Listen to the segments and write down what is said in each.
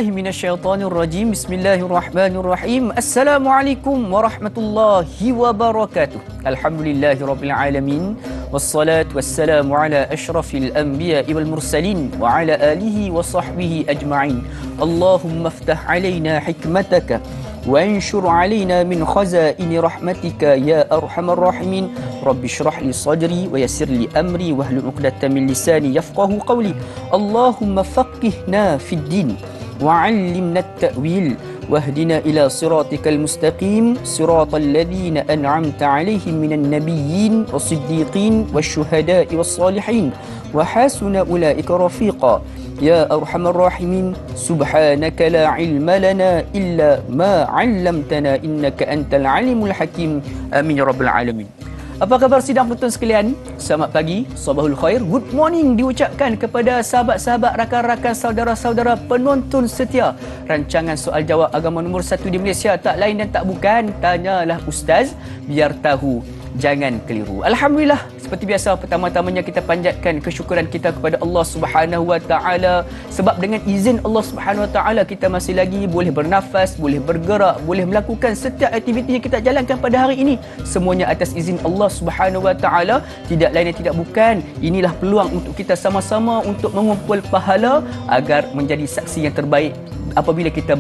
billahi minasyaitonir rajim. Bismillahirrahmanirrahim. Assalamualaikum warahmatullahi wabarakatuh. Alhamdulillahirabbil alamin. Wassalatu wassalamu ala asyrafil anbiya'i wal mursalin wa ala alihi wa sahbihi ajma'in. Allahumma iftah alaina hikmataka وانشر علينا من خزائن رحمتك يا أرحم الراحمين رب اشرح لي صدري ويسر لي أمري واحلل عقدة من لساني يفقه قولي اللهم فقهنا في الدين وعلمنا التأويل واهدنا إلى صراطك المستقيم صراط الذين أنعمت عليهم من النبيين والصديقين والشهداء والصالحين وحسن أولئك رفيقا يا أرحم الراحمين سبحانك لا علم لنا إلا ما علمتنا إنك أنت العليم الحكيم آمين يا رب العالمين. Apa khabar sidang penonton sekalian? Selamat pagi, sabahul khair, good morning diucapkan kepada sahabat-sahabat, rakan-rakan, saudara-saudara penonton setia rancangan soal jawab agama nombor 1 di Malaysia, tak lain dan tak bukan Tanyalah Ustaz biar tahu jangan keliru. Alhamdulillah, seperti biasa pertama-tamanya kita panjatkan kesyukuran kita kepada Allah Subhanahu Wa Taala sebab dengan izin Allah Subhanahu Wa Taala kita masih lagi boleh bernafas, boleh bergerak, boleh melakukan setiap aktiviti yang kita jalankan pada hari ini. Semuanya atas izin Allah Subhanahu Wa Taala, tidak lain dan tidak bukan. Inilah peluang untuk kita sama-sama untuk mengumpul pahala agar menjadi saksi yang terbaik apabila kita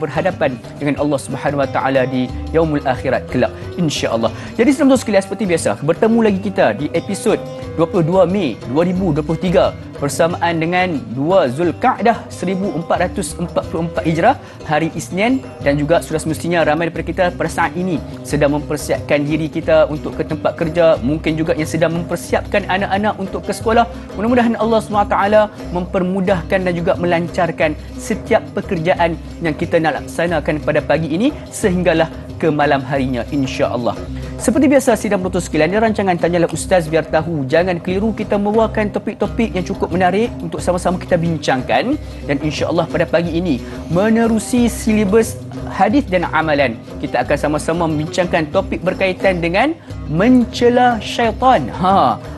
berhadapan dengan Allah Subhanahu Wa Taala di yaumul akhirat kelak, insya-Allah. Jadi saudara sekalian, seperti biasa bertemu lagi kita di episod 22 Mei 2023 bersamaan dengan 2 Zulkaadah 1444 Hijrah, hari Isnin, dan juga sudah semestinya ramai daripada kita pada saat ini sedang mempersiapkan diri kita untuk ke tempat kerja, mungkin juga yang sedang mempersiapkan anak-anak untuk ke sekolah. Mudah-mudahan Allah SWT mempermudahkan dan juga melancarkan setiap pekerjaan yang kita nak laksanakan pada pagi ini sehinggalah ke malam harinya, insya-Allah. Seperti biasa sidang penonton sekalian, di rancangan Tanyalah Ustaz biar tahu jangan keliru, kita membawakan topik-topik yang cukup menarik untuk sama-sama kita bincangkan, dan insya-Allah pada pagi ini menerusi silibus hadis dan amalan, kita akan sama-sama membincangkan topik berkaitan dengan mencela syaitan.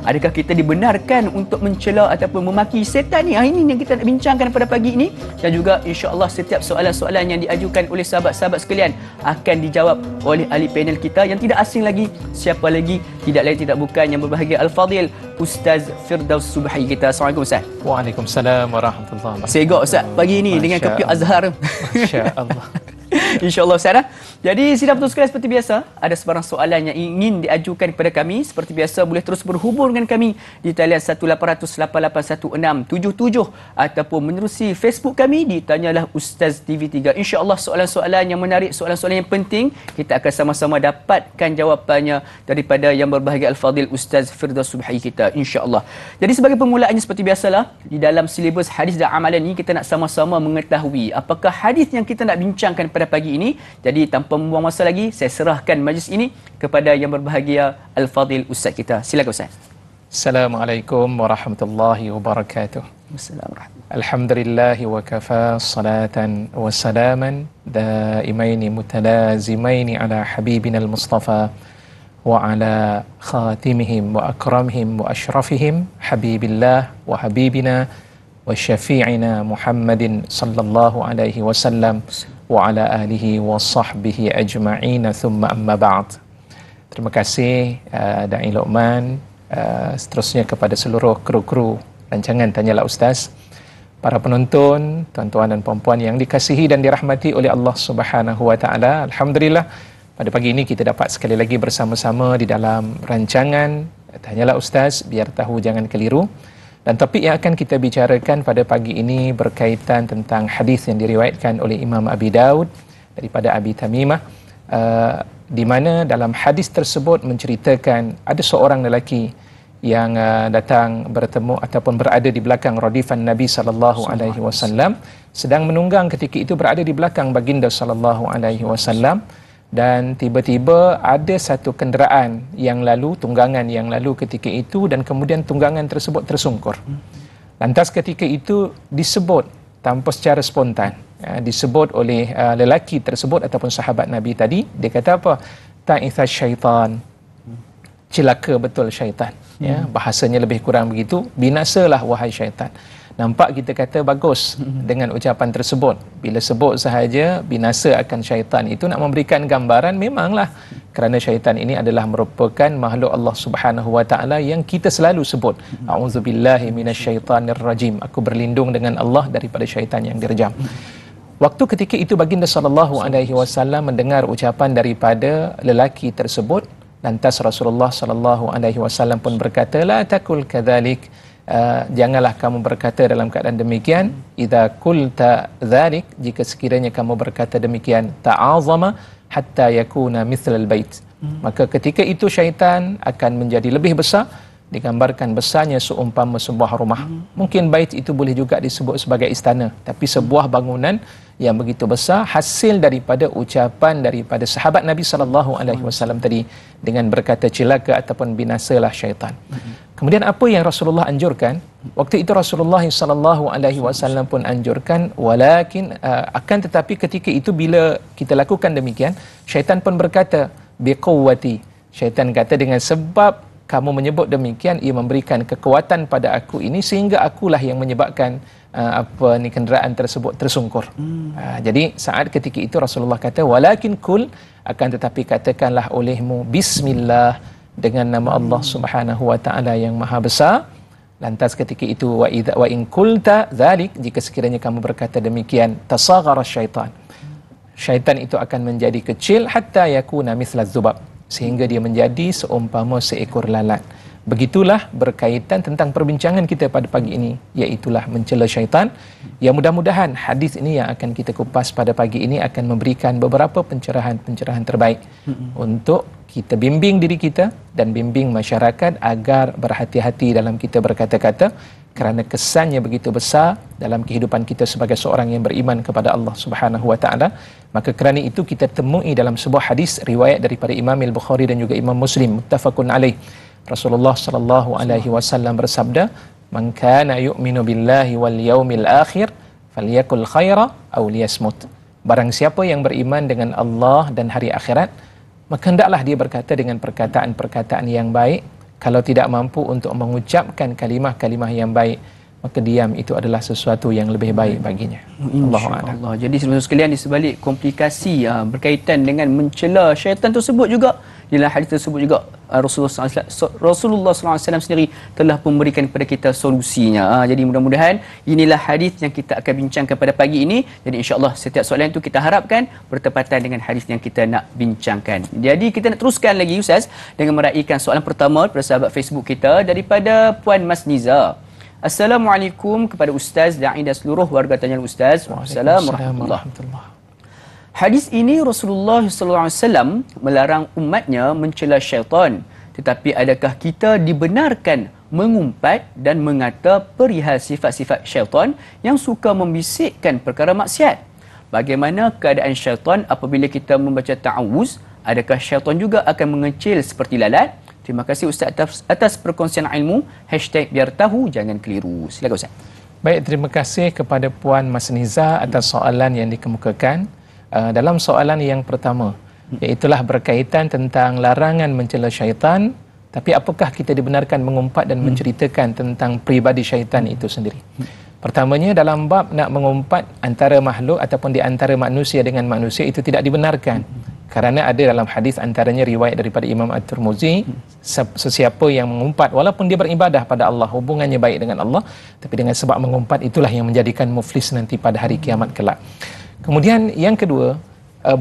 Adakah kita dibenarkan untuk mencela ataupun memaki syaitan ni? Ini yang kita nak bincangkan pada pagi ini, dan juga insya-Allah setiap soalan-soalan yang diajukan oleh sahabat-sahabat sekalian akan dijawab oleh ahli panel kita yang tidak asing lagi, siapa lagi, tidak lain tidak bukan yang berbahagia Al-Fadil Ustaz Firdaus Subhi kita. Assalamualaikum Ustaz. Waalaikumsalam warahmatullahi wabarakatuh. Segok Ustaz pagi ini dengan kopi Azhar. Masya-Allah. InsyaAllah Ustaz. Jadi sidang penonton sekalian, seperti biasa ada sebarang soalan yang ingin diajukan kepada kami, seperti biasa boleh terus berhubung dengan kami di talian 1800881677 ataupun menerusi Facebook kami di Tanyalah Ustaz TV3. InsyaAllah soalan-soalan yang menarik, soalan-soalan yang penting, kita akan sama-sama dapatkan jawapannya daripada yang berbahagia Al-Fadil Ustaz Firdaus Subhi kita, insyaAllah. Jadi sebagai permulaannya seperti biasalah, di dalam silibus hadis dan amalan ini kita nak sama-sama mengetahui apakah hadis yang kita nak bincangkan pada pagi ini. Jadi tanpa membuang masa lagi, saya serahkan majlis ini kepada yang berbahagia Al-Fadil Ustaz kita. Silakan Ustaz. Assalamualaikum warahmatullahi wabarakatuh. Assalamualaikum. Alhamdulillahi wa kafa salatan wa salaman daimaini mutalazimaini ala habibina al-Mustafa wa ala khatimihim wa akramihim wa ashrafihim habibillah wa habibina wa syafi'ina Muhammadin sallallahu alaihi wasallam wa ala alihi wa sahbihi ajma'in, thumma amma ba'd. Terima kasih Da'i Luqman, seterusnya kepada seluruh kru-kru rancangan Tanyalah Ustaz, para penonton, tuan-tuan dan puan-puan yang dikasihi dan dirahmati oleh Allah Subhanahu Wa Taala. Alhamdulillah, pada pagi ini kita dapat sekali lagi bersama-sama di dalam rancangan Tanyalah Ustaz biar tahu jangan keliru. Dan topik yang akan kita bicarakan pada pagi ini berkaitan tentang hadis yang diriwayatkan oleh Imam Abi Daud daripada Abi Tamimah, di mana dalam hadis tersebut menceritakan ada seorang lelaki yang datang bertemu ataupun berada di belakang radifan Nabi sallallahu alaihi wasallam, sedang menunggang ketika itu berada di belakang baginda sallallahu alaihi wasallam, dan tiba-tiba ada satu kenderaan yang lalu, tunggangan yang lalu ketika itu, dan kemudian tunggangan tersebut tersungkur. Lantas ketika itu disebut tanpa secara spontan, disebut oleh lelaki tersebut ataupun sahabat Nabi tadi, dia kata apa? Ta'itha syaitan, celaka betul syaitan. Ya, bahasanya lebih kurang begitu, binasalah wahai syaitan. Nampak kita kata bagus dengan ucapan tersebut. Bila sebut sahaja binasa akan syaitan, itu nak memberikan gambaran memanglah kerana syaitan ini adalah merupakan makhluk Allah Subhanahu wa taala yang kita selalu sebut, a'udzubillahi minasyaitanirrajim, aku berlindung dengan Allah daripada syaitan yang direjam. Waktu ketika itu baginda sallallahu alaihi wasallam mendengar ucapan daripada lelaki tersebut, lantas Rasulullah sallallahu alaihi wasallam pun berkata, la takul kadzalik, janganlah kamu berkata dalam keadaan demikian. Idza qulta dzalik, jika sekiranya kamu berkata demikian, ta'azama hatta yakuna mithlal bait, maka ketika itu syaitan akan menjadi lebih besar. Digambarkan besarnya seumpama sebuah rumah. Mungkin bait itu boleh juga disebut sebagai istana, tapi sebuah bangunan yang begitu besar hasil daripada ucapan daripada sahabat Nabi sallallahu alaihi wasallam tadi dengan berkata celaka ataupun binasalah syaitan. Kemudian apa yang Rasulullah anjurkan? Waktu itu Rasulullah sallallahu alaihi wasallam pun anjurkan, walakin akan tetapi ketika itu bila kita lakukan demikian, syaitan pun berkata biquwwati. Syaitan kata dengan sebab kamu menyebut demikian, ia memberikan kekuatan pada aku ini sehingga akulah yang menyebabkan kenderaan tersebut tersungkur. Jadi saat ketika itu Rasulullah kata, walakin kul, akan tetapi katakanlah olehmu bismillah, dengan nama Allah Subhanahu wa taala yang maha besar. Lantas ketika itu wa in qulta dzalik, jika sekiranya kamu berkata demikian, tasaghara syaitan, syaitan itu akan menjadi kecil, hatta yakuna mithla dzubab, sehingga dia menjadi seumpama seekor lalat. Begitulah berkaitan tentang perbincangan kita pada pagi ini, iaitulah mencela syaitan. Ya, mudah-mudahan hadis ini yang akan kita kupas pada pagi ini akan memberikan beberapa pencerahan-pencerahan terbaik untuk kita bimbing diri kita dan bimbing masyarakat agar berhati-hati dalam kita berkata-kata, kerana kesannya begitu besar dalam kehidupan kita sebagai seorang yang beriman kepada Allah Subhanahu wa taala. Maka kerana itu kita temui dalam sebuah hadis riwayat daripada Imam Al-Bukhari dan juga Imam Muslim, muttafaqun alaih. Rasulullah sallallahu alaihi wasallam bersabda, "Man kana yu'minu billahi wal yaumil akhir falyakul khaira aw liyasmut." Barang siapa yang beriman dengan Allah dan hari akhirat, maka hendaklah dia berkata dengan perkataan-perkataan yang baik. Kalau tidak mampu untuk mengucapkan kalimah-kalimah yang baik, maka diam itu adalah sesuatu yang lebih baik baginya. InsyaAllah. Jadi saudara sekalian, di sebalik komplikasi berkaitan dengan mencela syaitan tersebut juga, dalam hadis tersebut juga Rasulullah SAW sendiri telah memberikan kepada kita solusinya. Jadi mudah-mudahan inilah hadis yang kita akan bincangkan pada pagi ini. Jadi insya-Allah setiap soalan itu kita harapkan bertepatan dengan hadis yang kita nak bincangkan. Jadi kita nak teruskan lagi Ustaz dengan meraihkan soalan pertama daripada sahabat Facebook kita daripada Puan Mas Niza. Assalamualaikum kepada Ustaz dan seluruh warga tanya Ustaz. Assalamualaikum warahmatullahi wabarakatuh. Hadis ini Rasulullah SAW melarang umatnya mencela syaitan. Tetapi adakah kita dibenarkan mengumpat dan mengata perihal sifat-sifat syaitan yang suka membisikkan perkara maksiat? Bagaimana keadaan syaitan apabila kita membaca ta'awuz? Adakah syaitan juga akan mengecil seperti lalat? Terima kasih Ustaz atas perkongsian ilmu. #biar tahu jangan keliru. Silakan Ustaz. Baik, terima kasih kepada Puan Mas Niza atas soalan yang dikemukakan. Dalam soalan yang pertama, iaitulah berkaitan tentang larangan mencela syaitan, tapi apakah kita dibenarkan mengumpat dan menceritakan tentang peribadi syaitan itu sendiri? Pertamanya, dalam bab nak mengumpat antara makhluk ataupun di antara manusia dengan manusia, itu tidak dibenarkan. Kerana ada dalam hadis antaranya riwayat daripada Imam At-Tirmizi, sesiapa yang mengumpat walaupun dia beribadah pada Allah, hubungannya baik dengan Allah, tapi dengan sebab mengumpat itulah yang menjadikan muflis nanti pada hari kiamat kelak. Kemudian yang kedua,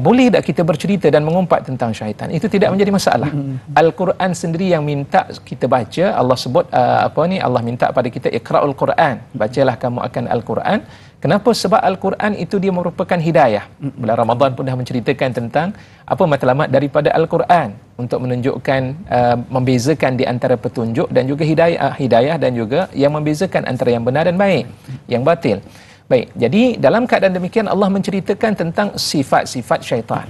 boleh tak kita bercerita dan mengumpat tentang syaitan? Itu tidak menjadi masalah. Al-Quran sendiri yang minta kita baca. Allah sebut Allah minta pada kita iqra'ul Quran, bacalah kamu akan Al-Quran. Kenapa? Sebab Al-Quran itu dia merupakan hidayah. Bulan Ramadan pun dah menceritakan tentang apa matlamat daripada Al-Quran untuk menunjukkan membezakan di antara petunjuk dan juga hidayah dan juga yang membezakan antara yang benar dan baik, yang batil. Baik, jadi dalam keadaan demikian Allah menceritakan tentang sifat-sifat syaitan.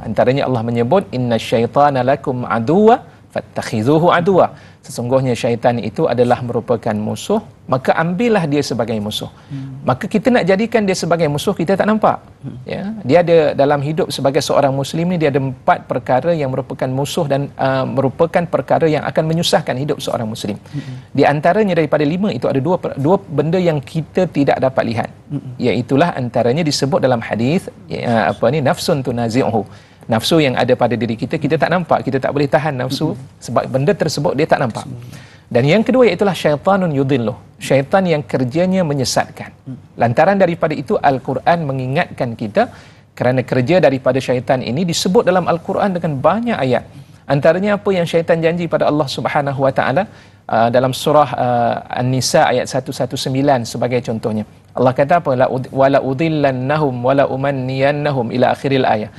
Antaranya Allah menyebut inna syaitana lakum aduwa fattakhizuhu aduwa. Sesungguhnya syaitan itu adalah merupakan musuh, maka ambillah dia sebagai musuh. Maka kita nak jadikan dia sebagai musuh, kita tak nampak. Ya, dia ada dalam hidup sebagai seorang muslim ni, dia ada 4 perkara yang merupakan musuh dan merupakan perkara yang akan menyusahkan hidup seorang muslim. Di antaranya daripada 5 itu ada dua benda yang kita tidak dapat lihat. Iaitulah antaranya disebut dalam hadis nafsun tunazi'uhu. Nafsu yang ada pada diri kita, kita tak nampak, kita tak boleh tahan nafsu sebab benda tersebut dia tak nampak. Dan yang kedua iaitulah syaitanun yudhilluh, syaitan yang kerjanya menyesatkan. Lantaran daripada itu Al-Quran mengingatkan kita kerana kerja daripada syaitan ini disebut dalam Al-Quran dengan banyak ayat. Antaranya apa yang syaitan janji pada Allah Subhanahu Wa Taala dalam surah An-Nisa ayat 119 sebagai contohnya. Allah kata apa? Wala udhillannahum wala umanniyannahum ila akhiril ayat.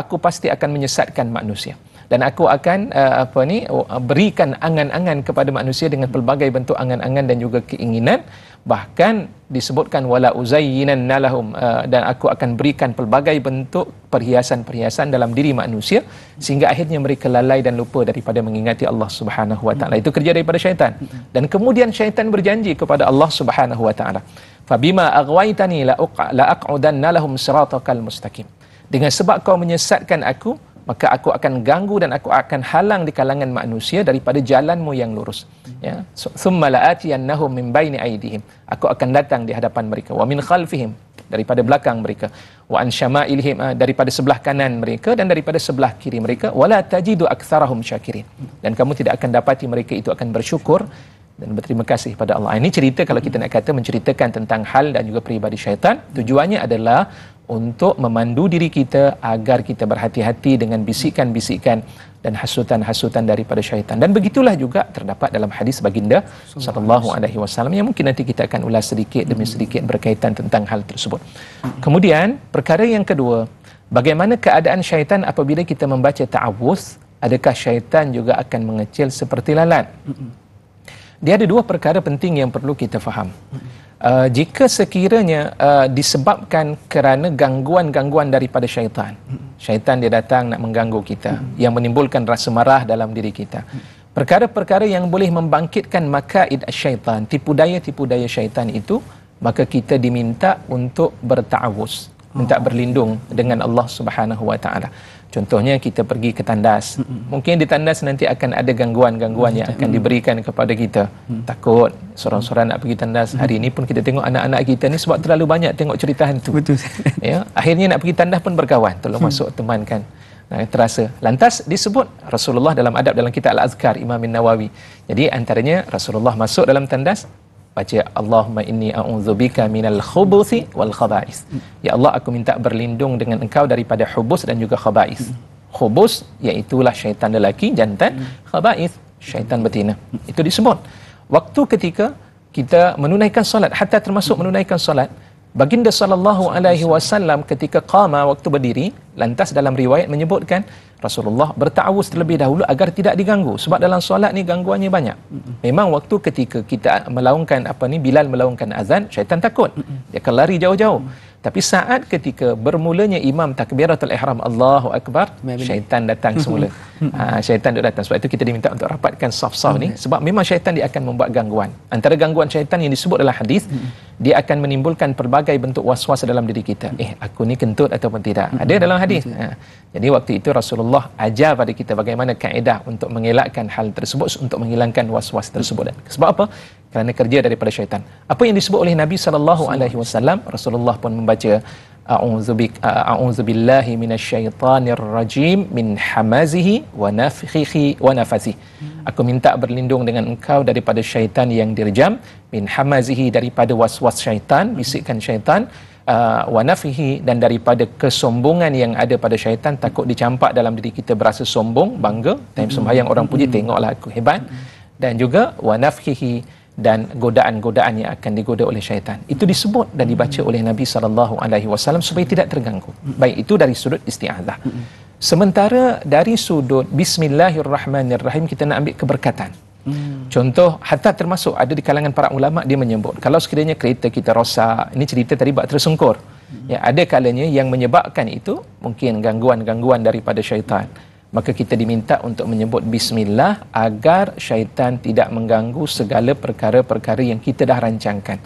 Aku pasti akan menyesatkan manusia dan aku akan berikan angan-angan kepada manusia dengan pelbagai bentuk angan-angan dan juga keinginan. Bahkan disebutkan wala uzayyinanna lahum, dan aku akan berikan pelbagai bentuk perhiasan-perhiasan dalam diri manusia sehingga akhirnya mereka lalai dan lupa daripada mengingati Allah Subhanahu Wa Taala. Itu kerja daripada syaitan. Dan kemudian syaitan berjanji kepada Allah Subhanahu Wa Taala, fabima aghwaytani la aq'udanna lahum siratakal mustaqim. Dengan sebab kau menyesatkan aku, maka aku akan ganggu dan aku akan halang di kalangan manusia daripada jalanmu yang lurus. Ya, thumma la'atiyannahum min baini aydihim. Aku akan datang di hadapan mereka, wa min khalfihim, daripada belakang mereka, wa an syama'ilihim, daripada sebelah kanan mereka dan daripada sebelah kiri mereka, wala tajidu aktsarahum syakirin. Dan kamu tidak akan dapati mereka itu akan bersyukur dan berterima kasih pada Allah. Ini cerita, kalau kita nak kata, menceritakan tentang hal dan juga peribadi syaitan. Tujuannya adalah untuk memandu diri kita agar kita berhati-hati dengan bisikan-bisikan dan hasutan-hasutan daripada syaitan. Dan begitulah juga terdapat dalam hadis baginda sallallahu alaihi wasallam yang mungkin nanti kita akan ulas sedikit demi sedikit berkaitan tentang hal tersebut. Kemudian perkara yang kedua, bagaimana keadaan syaitan apabila kita membaca ta'awuz? Adakah syaitan juga akan mengecil seperti lalat? Dia ada 2 perkara penting yang perlu kita faham. Jika sekiranya disebabkan kerana gangguan-gangguan daripada syaitan, syaitan dia datang nak mengganggu kita, yang menimbulkan rasa marah dalam diri kita, perkara-perkara yang boleh membangkitkan makaid syaitan, tipu daya syaitan itu, maka kita diminta untuk berta'awuz, minta berlindung dengan Allah Subhanahu Wa Taala. Contohnya kita pergi ke tandas. Mungkin di tandas nanti akan ada gangguan-gangguan yang akan diberikan kepada kita. Takut seorang-seorang nak pergi tandas. Hari ini pun kita tengok anak-anak kita ni sebab terlalu banyak tengok cerita hantu. Betul. Ya, akhirnya nak pergi tandas pun berkawan. Tolong masuk teman kan. Terasa. Lantas disebut Rasulullah dalam adab dalam kitab Al-Azkar Imam Nawawi. Jadi antaranya Rasulullah masuk dalam tandas, baca Allahumma inni a'udzubika minal khubuthi wal khaba'is. Ya Allah, aku minta berlindung dengan engkau daripada hubus dan juga khaba'is. Khubus iaitulah syaitan lelaki jantan, khaba'is syaitan betina. Itu disebut waktu ketika kita menunaikan solat, hatta termasuk menunaikan solat. Baginda sallallahu alaihi wasallam ketika qama, waktu berdiri, lantas dalam riwayat menyebutkan Rasulullah berta'awuz terlebih dahulu agar tidak diganggu, sebab dalam solat ni gangguannya banyak. Memang waktu ketika kita melaungkan Bilal melaungkan azan, syaitan takut, dia akan lari jauh-jauh. Tapi saat ketika bermulanya imam takbiratul ihram Allahu akbar, syaitan datang semula. Syaitan datang. Sebab itu kita diminta untuk rapatkan saf-saf ni, sebab memang syaitan dia akan membuat gangguan. Antara gangguan syaitan yang disebut dalam hadis, dia akan menimbulkan pelbagai bentuk was-was dalam diri kita. Aku ni kentut ataupun tidak. Ada dalam hadis. Jadi waktu itu Rasulullah ajar pada kita bagaimana kaedah untuk mengelakkan hal tersebut, untuk menghilangkan was-was tersebut. Sebab apa? Kerana kerja daripada syaitan. Apa yang disebut oleh Nabi sallallahu alaihi wasallam, Rasulullah pun membaca a'udzubillahi minasyaitanir rajim min hamazihi wa nafthihi wa nafasihi. Aku minta berlindung dengan engkau daripada syaitan yang dirjam, min hamazihi daripada was-was syaitan, bisikan syaitan, wa nafthihi dan daripada kesombongan yang ada pada syaitan, takut dicampak dalam diri kita berasa sombong, bangga, time sembahyang orang puji, tengoklah aku hebat, dan juga wa nafthihi dan godaan-godaan yang akan digoda oleh syaitan. Itu disebut dan dibaca oleh Nabi sallallahu alaihi wasallam supaya tidak terganggu. Baik, itu dari sudut isti'adzah. Sementara dari sudut bismillahirrahmanirrahim, kita nak ambil keberkatan. Contoh, hatta termasuk ada di kalangan para ulama, dia menyebut kalau sekiranya kereta kita rosak, ini cerita tadi bak tersungkur, ya, ada kalanya yang menyebabkan itu mungkin gangguan-gangguan daripada syaitan. maka kita diminta untuk menyebut bismillah agar syaitan tidak mengganggu segala perkara-perkara yang kita dah rancangkan.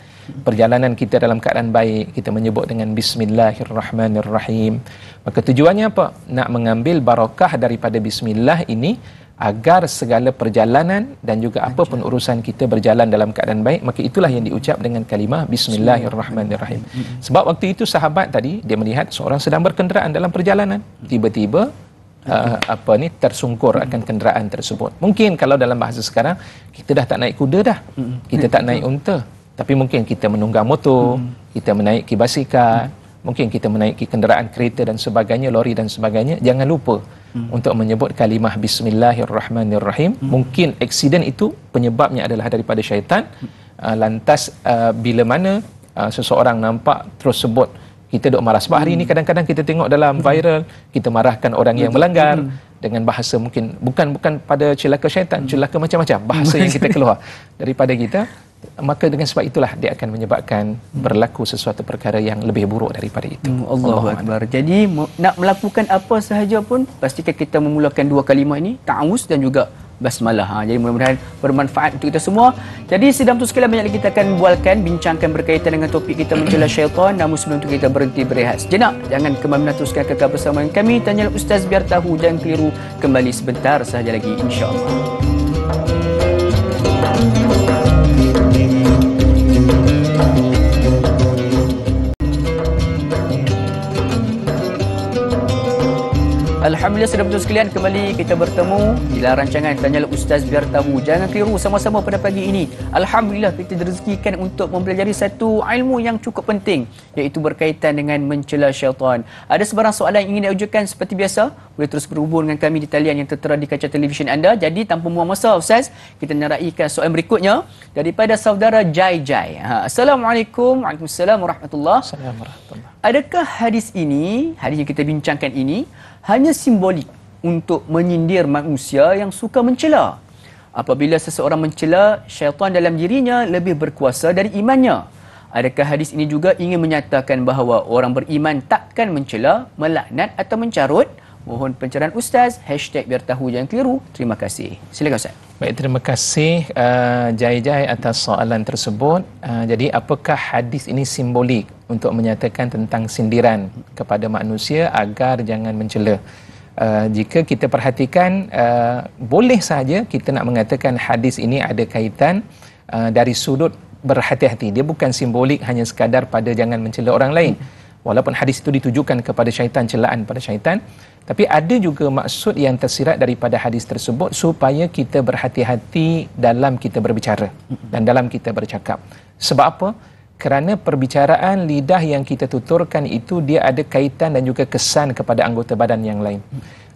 Perjalanan kita dalam keadaan baik, kita menyebut dengan bismillahirrahmanirrahim. Maka tujuannya apa? Nak mengambil barakah daripada bismillah ini agar segala perjalanan dan juga apa pun urusan kita berjalan dalam keadaan baik. Maka itulah yang diucap dengan kalimah bismillahirrahmanirrahim. Sebab waktu itu sahabat tadi dia melihat seorang sedang berkenderaan dalam perjalanan, tiba-tiba tersungkur akan kenderaan tersebut. Mungkin kalau dalam bahasa sekarang kita dah tak naik kuda dah, kita tak naik unta, tapi mungkin kita menunggang motor, kita menaiki basikal, mungkin kita menaiki kenderaan kereta dan sebagainya, lori dan sebagainya. Jangan lupa untuk menyebut kalimah bismillahirrahmanirrahim. Mungkin aksiden itu penyebabnya adalah daripada syaitan. Lantas bila mana seseorang nampak terus sebut, kita duk marah. Sebab hari ini kadang-kadang kita tengok dalam viral, kita marahkan orang yang melanggar dengan bahasa mungkin bukan pada celaka syaitan, celaka macam-macam bahasa yang kita keluar daripada kita. Maka dengan sebab itulah dia akan menyebabkan berlaku sesuatu perkara yang lebih buruk daripada itu. Allahu Akbar. Jadi nak melakukan apa sahaja pun pastikan kita memulakan dua kalimah ini, ta'awuz dan juga basmalah. Jadi mudah-mudahan bermanfaat untuk kita semua. Jadi sedang tu sekalian banyak lagi kita akan bualkan, bincangkan berkaitan dengan topik kita mencela syaitan. Namun sebelum itu kita berhenti berehat sejenak. Jangan kemana-mana, teruskan kekal bersama kami. Tanya Ustaz biar tahu dan keliru kembali sebentar sahaja lagi, insya-Allah. Alhamdulillah, saudara betul sekalian, kembali kita bertemu dalam rancangan Tanyalah Ustaz Biar Tahu. Jangan keliru sama-sama pada pagi ini. Alhamdulillah, kita direzekikan untuk mempelajari satu ilmu yang cukup penting, iaitu berkaitan dengan mencela syaitan. Ada sebarang soalan yang ingin diajukan seperti biasa, boleh terus berhubung dengan kami di talian yang tertera di kaca televisyen anda. Jadi tanpa buang masa, Ustaz, kita naraikan soalan berikutnya daripada saudara Jai Jai. Assalamualaikum. Waalaikumsalam warahmatullahi wabarakatuh. Adakah hadis yang kita bincangkan ini hanya simbolik untuk menyindir manusia yang suka mencela? Apabila seseorang mencela, syaitan dalam dirinya lebih berkuasa dari imannya. Adakah hadis ini juga ingin menyatakan bahawa orang beriman takkan mencela, melaknat atau mencarut? Mohon pencerahan Ustaz. #biar tahu jangan keliru. Terima kasih. Silakan Ustaz. Baik, terima kasih Jai Jai atas soalan tersebut. Jadi apakah hadis ini simbolik untuk menyatakan tentang sindiran kepada manusia agar jangan mencela? Jika kita perhatikan, boleh saja kita nak mengatakan hadis ini ada kaitan dari sudut berhati-hati. Dia bukan simbolik hanya sekadar pada jangan mencela orang lain. Walaupun hadis itu ditujukan kepada syaitan, celaan pada syaitan, tapi ada juga maksud yang tersirat daripada hadis tersebut supaya kita berhati-hati dalam kita berbicara dan dalam kita bercakap. Sebab apa? Kerana perbicaraan lidah yang kita tuturkan itu dia ada kaitan dan juga kesan kepada anggota badan yang lain.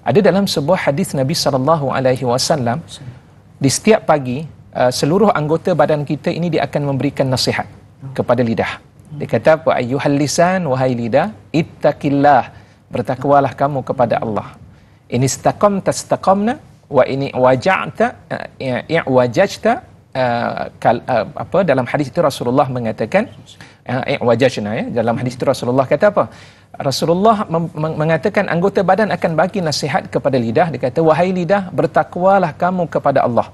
Ada dalam sebuah hadis Nabi SAW, di setiap pagi seluruh anggota badan kita ini dia akan memberikan nasihat kepada lidah. Dia kata apa? Ayyuhal lisan, wahai lidah, ittaqillah, bertakwalah kamu kepada Allah. Ini istaqamta istaqamna, wa ini waja'ta i'wajajta. Dalam hadis itu Rasulullah mengatakan i'wajajna, dalam hadis itu Rasulullah kata apa? Rasulullah mengatakan anggota badan akan bagi nasihat kepada lidah. Dia kata, wahai lidah, bertakwalah kamu kepada Allah.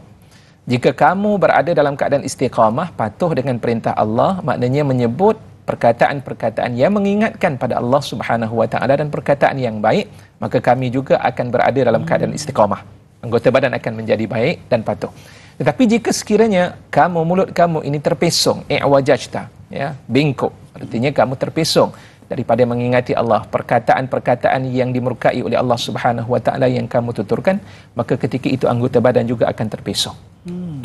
Jika kamu berada dalam keadaan istiqamah, patuh dengan perintah Allah, maknanya menyebut perkataan-perkataan yang mengingatkan pada Allah Subhanahu Wa Taala dan perkataan yang baik, maka kami juga akan berada dalam keadaan istiqamah. Anggota badan akan menjadi baik dan patuh. Tetapi jika sekiranya mulut kamu ini terpesong, i'wajajta, ya, bengkok, artinya kamu terpesong daripada mengingati Allah, perkataan-perkataan yang dimurkai oleh Allah Subhanahu Wa Taala yang kamu tuturkan, maka ketika itu anggota badan juga akan terpesong.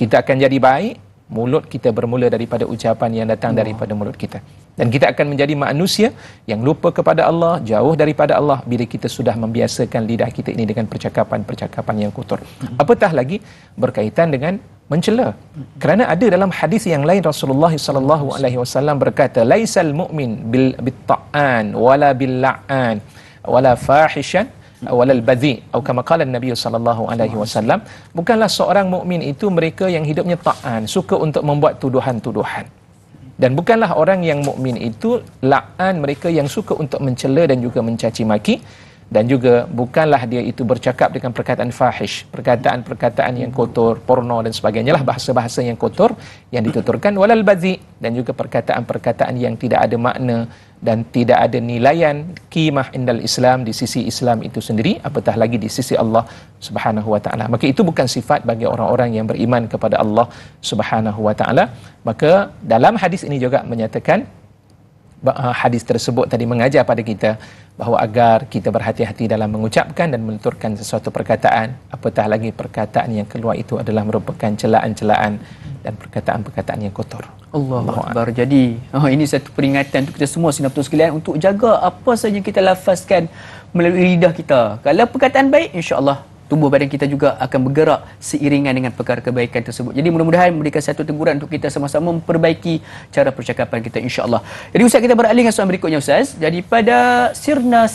Kita akan jadi baik, mulut kita bermula daripada ucapan yang datang daripada mulut kita. Dan kita akan menjadi manusia yang lupa kepada Allah, jauh daripada Allah bila kita sudah membiasakan lidah kita ini dengan percakapan-percakapan yang kotor. Apatah lagi berkaitan dengan mencela. Kerana ada dalam hadis yang lain Rasulullah SAW berkata, laisal mu'min bil-ta'an wala bil-la'an wala fahishan walal badhi, atau kama qala Nabi sallallahu alaihi wasallam, bukanlah seorang mukmin itu mereka yang hidupnya ta'an, suka untuk membuat tuduhan-tuduhan, dan bukanlah orang yang mukmin itu la'an, mereka yang suka untuk mencela dan juga mencaci maki. dan juga bukanlah dia itu bercakap dengan perkataan fahish, perkataan-perkataan yang kotor, porno dan sebagainya lah, bahasa-bahasa yang kotor yang dituturkan, walal badzi, dan juga perkataan-perkataan yang tidak ada makna dan tidak ada nilaian qimah indal Islam, di sisi Islam itu sendiri, apatah lagi di sisi Allah Subhanahu wa taala. Maka itu bukan sifat bagi orang-orang yang beriman kepada Allah Subhanahu wa taala. Maka dalam hadis ini juga menyatakan, hadis tersebut tadi mengajar pada kita bahawa agar kita berhati-hati dalam mengucapkan dan menuturkan sesuatu perkataan, apatah lagi perkataan yang keluar itu adalah merupakan celaan-celaan dan perkataan-perkataan yang kotor. Allahu Akbar. Jadi ini satu peringatan untuk kita semua Sinatul sekalian, untuk jaga apa saja kita lafazkan melalui lidah kita. Kalau perkataan baik, insya-Allah tubuh badan kita juga akan bergerak seiringan dengan perkara kebaikan tersebut. Jadi mudah-mudahan memberikan satu teguran untuk kita sama-sama memperbaiki cara percakapan kita, insya-Allah. Jadi Ustaz, kita beralih dengan soalan berikutnya Ustaz. Jadi pada Sirna.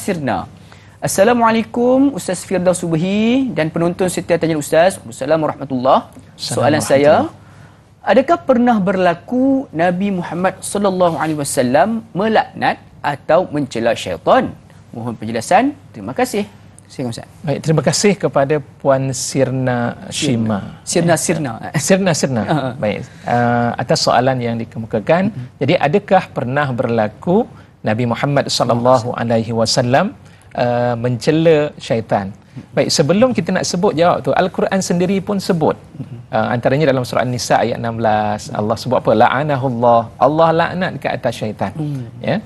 Assalamualaikum Ustaz Firdaus Subhi dan penonton setia tanya Ustaz. Assalamualaikum warahmatullahi. Soalan saya, adakah pernah berlaku Nabi Muhammad sallallahu alaihi wasallam melaknat atau mencela syaitan? Mohon penjelasan. Terima kasih. Silakan Ustaz. Baik, terima kasih kepada Puan Sirna Shima. Sirna. Baik. Atas soalan yang dikemukakan. Jadi adakah pernah berlaku Nabi Muhammad sallallahu alaihi wasallam mencela syaitan? Baik, sebelum kita nak sebut jawab tu, Al-Quran sendiri pun sebut. Antaranya dalam surah An-Nisa ayat 16, Allah sebut apa? La'anahullah. Allah laknat ke atas syaitan. Ya.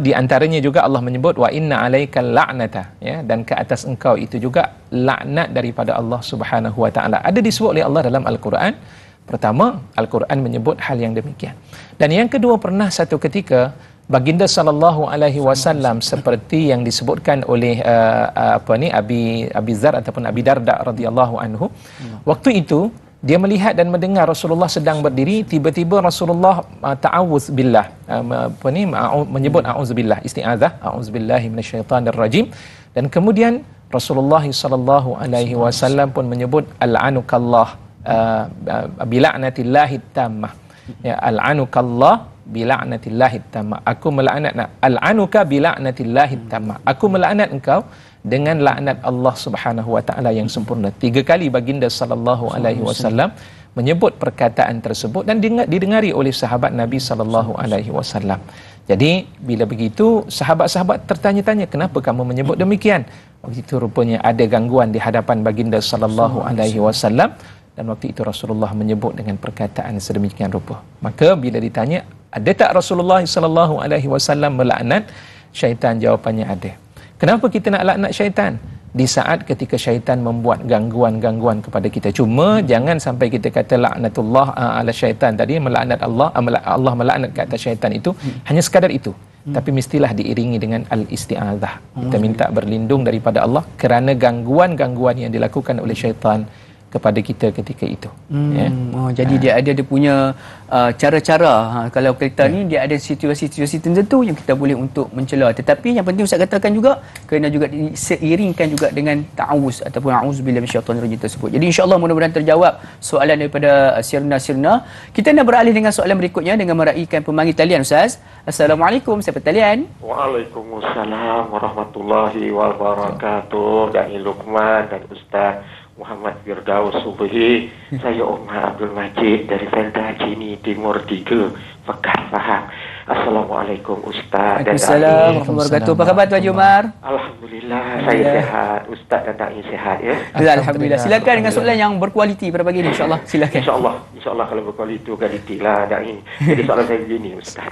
Di antaranya juga Allah menyebut wa inna alaikal la'nata, ya, dan ke atas engkau itu juga laknat daripada Allah Subhanahu wa taala. Ada disebut oleh Allah dalam Al-Quran. Pertama, Al-Quran menyebut hal yang demikian. Dan yang kedua, pernah satu ketika Baginda sallallahu alaihi wasallam seperti yang disebutkan oleh Abi Zar ataupun Abi Darda radhiyallahu anhu. Waktu itu dia melihat dan mendengar Rasulullah sedang berdiri, tiba-tiba Rasulullah ta'awuz billah, menyebut a'udzubillah, isti'adzah, a'udzubillahi minasyaitanir rajim, dan kemudian Rasulullah sallallahu alaihi wasallam pun menyebut al'anukallah bila'natillahi tammah, ya, al'anukallah bila'natillahi tammah, aku melaknat, al'anuka bila'natillahi tammah, aku melaknat engkau dengan laknat Allah Subhanahu wa taala yang sempurna. 3 kali baginda sallallahu alaihi wasallam menyebut perkataan tersebut dan didengari oleh sahabat Nabi sallallahu alaihi wasallam. Jadi bila begitu sahabat-sahabat tertanya-tanya, kenapa kamu menyebut demikian? Waktu itu rupanya ada gangguan di hadapan baginda sallallahu alaihi wasallam, dan waktu itu Rasulullah menyebut dengan perkataan sedemikian rupa. Maka bila ditanya, ada tak Rasulullah sallallahu alaihi wasallam melaknat syaitan? Jawapannya ada. Kenapa kita nak laknat syaitan? Di saat ketika syaitan membuat gangguan-gangguan kepada kita. Cuma jangan sampai kita kata laknatullah ala syaitan tadi, melaknat Allah, Allah melaknat ke atas syaitan itu hanya sekadar itu. Tapi mestilah diiringi dengan al-isti'adzah. Kita minta berlindung daripada Allah kerana gangguan-gangguan yang dilakukan oleh syaitan kepada kita ketika itu. Ya. Jadi dia ada dia punya cara-cara. Kalau kita ni dia ada situasi-situasi tertentu yang kita boleh untuk mencela. Tetapi yang penting Ustaz katakan juga, kena juga seiringkan juga dengan ta'awuz ataupun a'udzubillahi minasyaitanir rajim tersebut. Jadi insya-Allah mudah-mudahan terjawab soalan daripada Sirna. Kita nak beralih dengan soalan berikutnya dengan meraihkan pemanggil talian Ustaz. Assalamualaikum, siapa talian? Waalaikumsalam warahmatullahi wabarakatuh. Dari Luqman dan Ustaz Muhammad Firdaus Subhi. Saya Umar Abdul Majid dari Felda Cini Timur 3, Pekan Pahang. Assalamualaikum Ustaz dan Waalaikumsalam warahmatullahi wabarakatuh. Apa khabar Tuan Umar? Alhamdulillah, saya sehat. Ustaz dan Da'i sehat, ya. Alhamdulillah. Silakan dengan soalan yang berkualiti pada pagi ini, insya-Allah. Silakan. Insya-Allah kalau berkualiti lah Da'i. Jadi soalan saya begini Ustaz.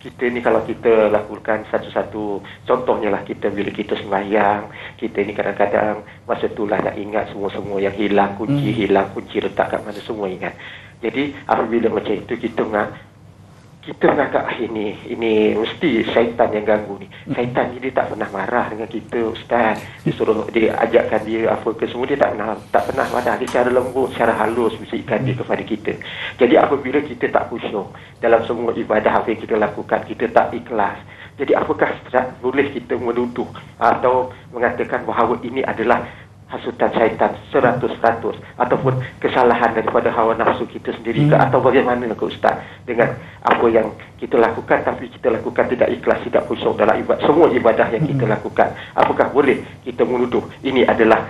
Kita ni kalau kita lakukan satu-satu, contohnya lah kita bila kita sembahyang, kita ni kadang-kadang masa itulah nak ingat semua-semua yang hilang kunci letak kat mana semua ingat. Jadi apabila macam itu kita menganggap ini mesti syaitan yang ganggu ni. Syaitan ni dia tak pernah marah dengan kita Ustaz. Dia ajakkan dia apa ke semua, dia tak pernah marah. Dia secara lembut, secara halus bisikkan dia kepada kita. Jadi apabila kita tak khusyuk dalam semua ibadah apa yang kita lakukan, kita tak ikhlas. Jadi apakah boleh kita menuduh atau mengatakan bahawa ini adalah hasutan syaitan 100% ataupun kesalahan daripada hawa nafsu kita sendiri ke, atau bagaimana ke Ustaz dengan apa yang kita lakukan tapi kita lakukan tidak ikhlas, tidak khusyuk dalam semua ibadah yang kita lakukan? Apakah boleh kita menuduh ini adalah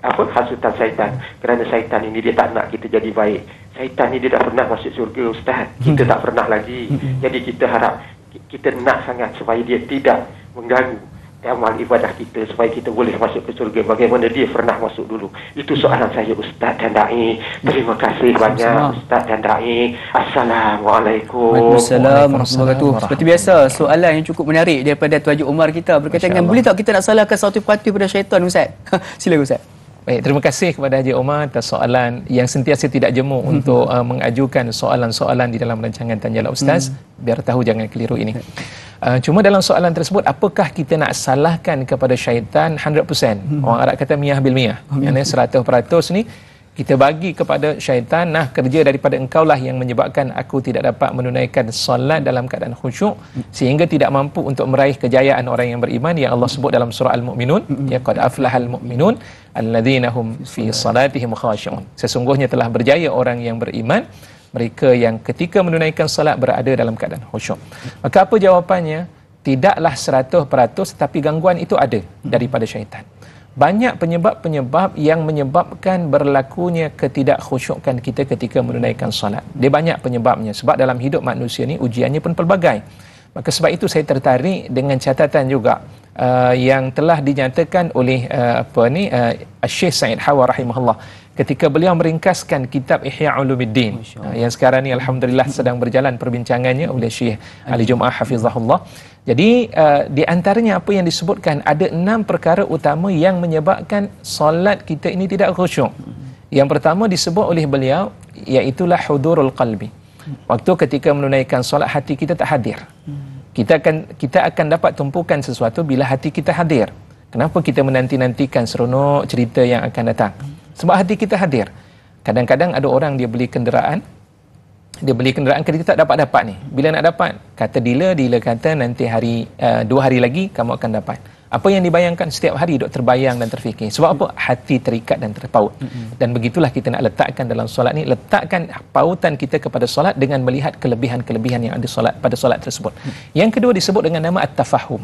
hasutan syaitan, kerana syaitan ini dia tak nak kita jadi baik. Syaitan ini dia dah pernah masuk syurga Ustaz, kita tak pernah lagi. Jadi kita harap, kita nak sangat supaya dia tidak mengganggu amal ibadah kita, supaya kita boleh masuk ke syurga bagaimana dia pernah masuk dulu. Itu soalan saya Ustaz dan Da'i. Terima kasih banyak Ustaz dan Da'i. Assalamualaikum. Waalaikumsalam warahmatullahi wabarakatuh. Seperti biasa, soalan yang cukup menarik daripada Tuan Haji Omar kita berkaitan dengan boleh tak kita nak salahkan satu parti pada syaitan Ustaz? Silakan Ustaz. Baik, terima kasih kepada Haji Omar atas soalan yang sentiasa tidak jemu untuk mengajukan soalan-soalan di dalam rancangan Tanya Jawab Ustaz, biar tahu jangan keliru ini. Cuma dalam soalan tersebut, apakah kita nak salahkan kepada syaitan 100%? Orang Arab kata miyah bil miyah. Yang 100% ni kita bagi kepada syaitan, nah kerja daripada engkaulah yang menyebabkan aku tidak dapat menunaikan solat dalam keadaan khusyuk sehingga tidak mampu untuk meraih kejayaan orang yang beriman yang Allah sebut dalam surah Al-Mu'minun, ya qad aflahal mu'minun alladzina hum fi salatihim khashi'un. Sesungguhnya telah berjaya orang yang beriman, mereka yang ketika menunaikan solat berada dalam keadaan khusyuk. Maka apa jawapannya? Tidaklah 100%, tapi gangguan itu ada daripada syaitan. Banyak penyebab-penyebab yang menyebabkan berlakunya ketidakkhusyukan kita ketika menunaikan solat. Dia banyak penyebabnya, sebab dalam hidup manusia ni ujiannya pun pelbagai. Maka sebab itu saya tertarik dengan catatan juga yang telah dinyatakan oleh Syekh Said Hawa rahimahullah ketika beliau meringkaskan kitab Ihya Ulumuddin yang sekarang ni alhamdulillah sedang berjalan perbincangannya oleh Syekh Ali Jumaah hafizahullah. Jadi di antaranya apa yang disebutkan, ada 6 perkara utama yang menyebabkan solat kita ini tidak khusyuk. Yang pertama disebut oleh beliau iaitulah hudurul qalbi. Waktu ketika menunaikan solat hati kita tak hadir. Kita akan dapat tumpukan sesuatu bila hati kita hadir. Kenapa kita menanti-nantikan seronok cerita yang akan datang? Sebab hati kita hadir. Kadang-kadang ada orang dia beli kenderaan kita tak dapat ni. Bila nak dapat, kata dealer kata nanti 2 hari lagi kamu akan dapat. Apa yang dibayangkan setiap hari duk terbayang dan terfikir. Sebab apa? Hati terikat dan terpaut. Dan begitulah kita nak letakkan dalam solat ni, letakkan pautan kita kepada solat dengan melihat kelebihan-kelebihan yang ada pada solat tersebut. Yang kedua disebut dengan nama at-tafahum.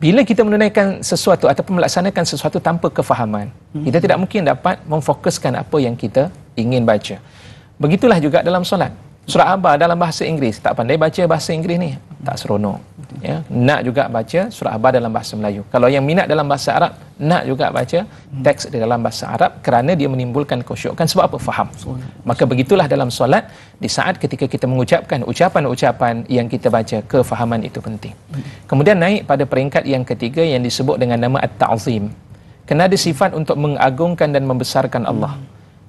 Bila kita menunaikan sesuatu ataupun melaksanakan sesuatu tanpa kefahaman, kita tidak mungkin dapat memfokuskan apa yang kita ingin baca. Begitulah juga dalam solat. Surah Abah dalam bahasa Inggeris, tak pandai baca bahasa Inggeris ni, tak seronok. Ya, nak juga baca surah Abah dalam bahasa Melayu. Kalau yang minat dalam bahasa Arab, nak juga baca teks di dalam bahasa Arab kerana dia menimbulkan khusyukan. Sebab apa? Faham. Maka begitulah dalam solat, di saat ketika kita mengucapkan ucapan-ucapan yang kita baca, kefahaman itu penting. Kemudian naik pada peringkat yang ketiga yang disebut dengan nama at-ta'zim. Kena ada sifat untuk mengagungkan dan membesarkan Allah.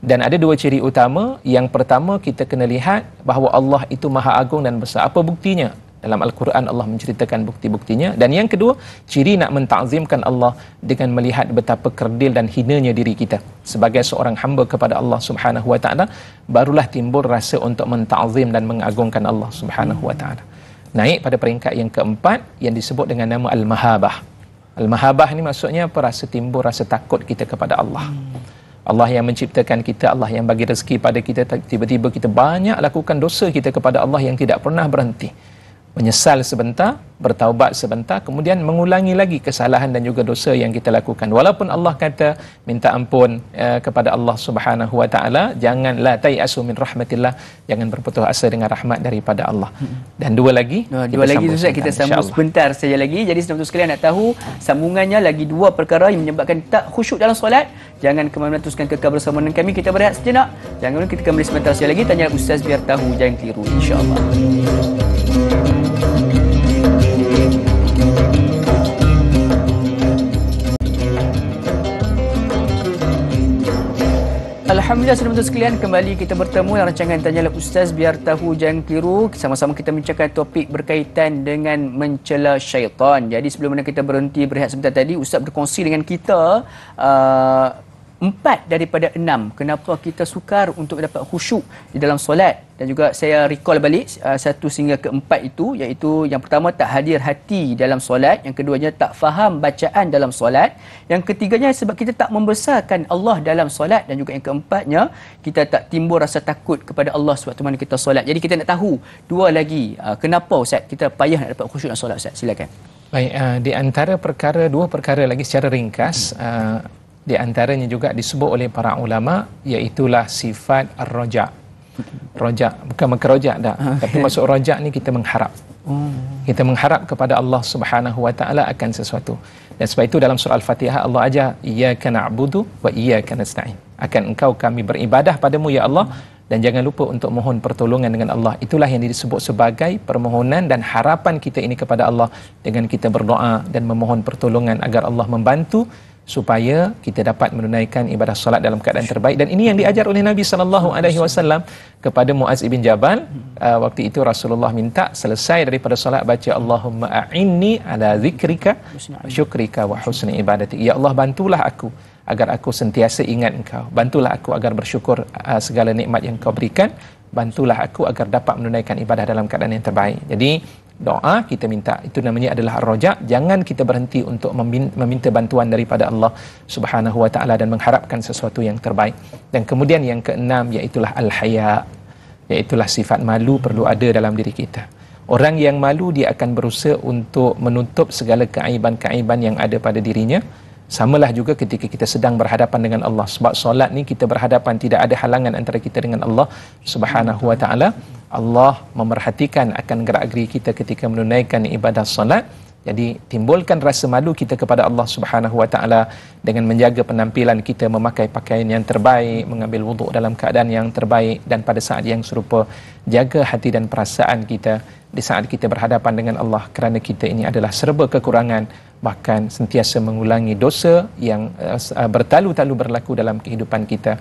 Dan ada 2 ciri utama. Yang pertama, kita kena lihat bahawa Allah itu maha agung dan besar. Apa buktinya? Dalam Al-Quran Allah menceritakan bukti-buktinya. Dan yang kedua, ciri nak mentakzimkan Allah dengan melihat betapa kerdil dan hinanya diri kita sebagai seorang hamba kepada Allah Subhanahu wa taala, barulah timbul rasa untuk mentakzim dan mengagungkan Allah Subhanahu wa taala. Naik pada peringkat yang keempat yang disebut dengan nama al-mahabah. Al-mahabah ni maksudnya apa? Rasa timbul rasa takut kita kepada Allah. Allah yang menciptakan kita, Allah yang bagi rezeki pada kita, tiba-tiba kita banyak lakukan dosa kita kepada Allah yang tidak pernah berhenti. Menyesal sebentar, bertaubat sebentar, kemudian mengulangi lagi kesalahan dan juga dosa yang kita lakukan. Walaupun Allah kata minta ampun kepada Allah Subhanahu wa taala, jangan la tayasu min rahmatillah, jangan berputus asa dengan rahmat daripada Allah. Dan dua lagi Ustaz, kita sambung sebentar saja lagi. Jadi saudara sekalian nak tahu sambungannya lagi 2 perkara yang menyebabkan tak khusyuk dalam solat. Jangan ke mana-mana, teruskan kekal bersama dengan kami. Kita berehat sejenak. Jangan lupa kita kembali sebentar saja lagi. Tanya Ustaz biar tahu, jangan keliru, insya-Allah. Alhamdulillah, saudara sekalian, kembali kita bertemu dalam rancangan Tanyalah Ustaz biar tahu jangan keliru. Sama-sama kita bincangkan topik berkaitan dengan mencela syaitan. Jadi sebelum mana kita berhenti berehat sebentar tadi, Ustaz berkongsi dengan kita 4 daripada 6. Kenapa kita sukar untuk dapat khusyuk di dalam solat? Dan juga saya recall balik 1 sehingga ke 4 itu, iaitu yang pertama tak hadir hati dalam solat, yang keduanya tak faham bacaan dalam solat, yang ketiganya sebab kita tak membesarkan Allah dalam solat, dan juga yang keempatnya kita tak timbul rasa takut kepada Allah sewaktu mana kita solat. Jadi kita nak tahu 2 lagi, kenapa Ustaz kita payah nak dapat khusyuk dalam solat, Ustaz? Silakan. Baik, di antara perkara, 2 perkara lagi secara ringkas, di antaranya juga disebut oleh para ulama, iaitulah sifat ar-raja'. Raja', bukan makrojak dah, tapi maksud raja' ni kita mengharap. Kita mengharap kepada Allah Subhanahu wa taala akan sesuatu. Dan sebab itu dalam surah Al-Fatihah Allah ajar, iyyaka na'budu wa iyyaka nasta'in. Akan engkau kami beribadah padamu ya Allah, dan jangan lupa untuk mohon pertolongan dengan Allah. Itulah yang disebut sebagai permohonan dan harapan kita ini kepada Allah, dengan kita berdoa dan memohon pertolongan agar Allah membantu supaya kita dapat menunaikan ibadah solat dalam keadaan terbaik. Dan ini yang diajar oleh Nabi SAW kepada Muaz ibn Jabal. Waktu itu Rasulullah minta selesai daripada solat baca Allahumma a'inni ala zikrika syukrika wa husni ibadati. Ya Allah, bantulah aku agar aku sentiasa ingat engkau, bantulah aku agar bersyukur segala nikmat yang kau berikan, bantulah aku agar dapat menunaikan ibadah dalam keadaan yang terbaik. Jadi doa kita minta, itu namanya adalah ar-raja'. Jangan kita berhenti untuk meminta bantuan daripada Allah Subhanahu wa taala dan mengharapkan sesuatu yang terbaik. Dan kemudian yang keenam, iaitulah al-haya', iaitulah sifat malu perlu ada dalam diri kita. Orang yang malu, dia akan berusaha untuk menutup segala keaiban-keaiban yang ada pada dirinya. Samalah juga ketika kita sedang berhadapan dengan Allah. Sebab solat ni kita berhadapan, tidak ada halangan antara kita dengan Allah Subhanahu wa taala. Allah memerhatikan akan gerak-geri kita ketika menunaikan ibadah solat. Jadi timbulkan rasa malu kita kepada Allah Subhanahu wa taala dengan menjaga penampilan kita, memakai pakaian yang terbaik, mengambil wuduk dalam keadaan yang terbaik, dan pada saat yang serupa jaga hati dan perasaan kita di saat kita berhadapan dengan Allah, kerana kita ini adalah serba kekurangan, bahkan sentiasa mengulangi dosa yang bertalu-talu berlaku dalam kehidupan kita.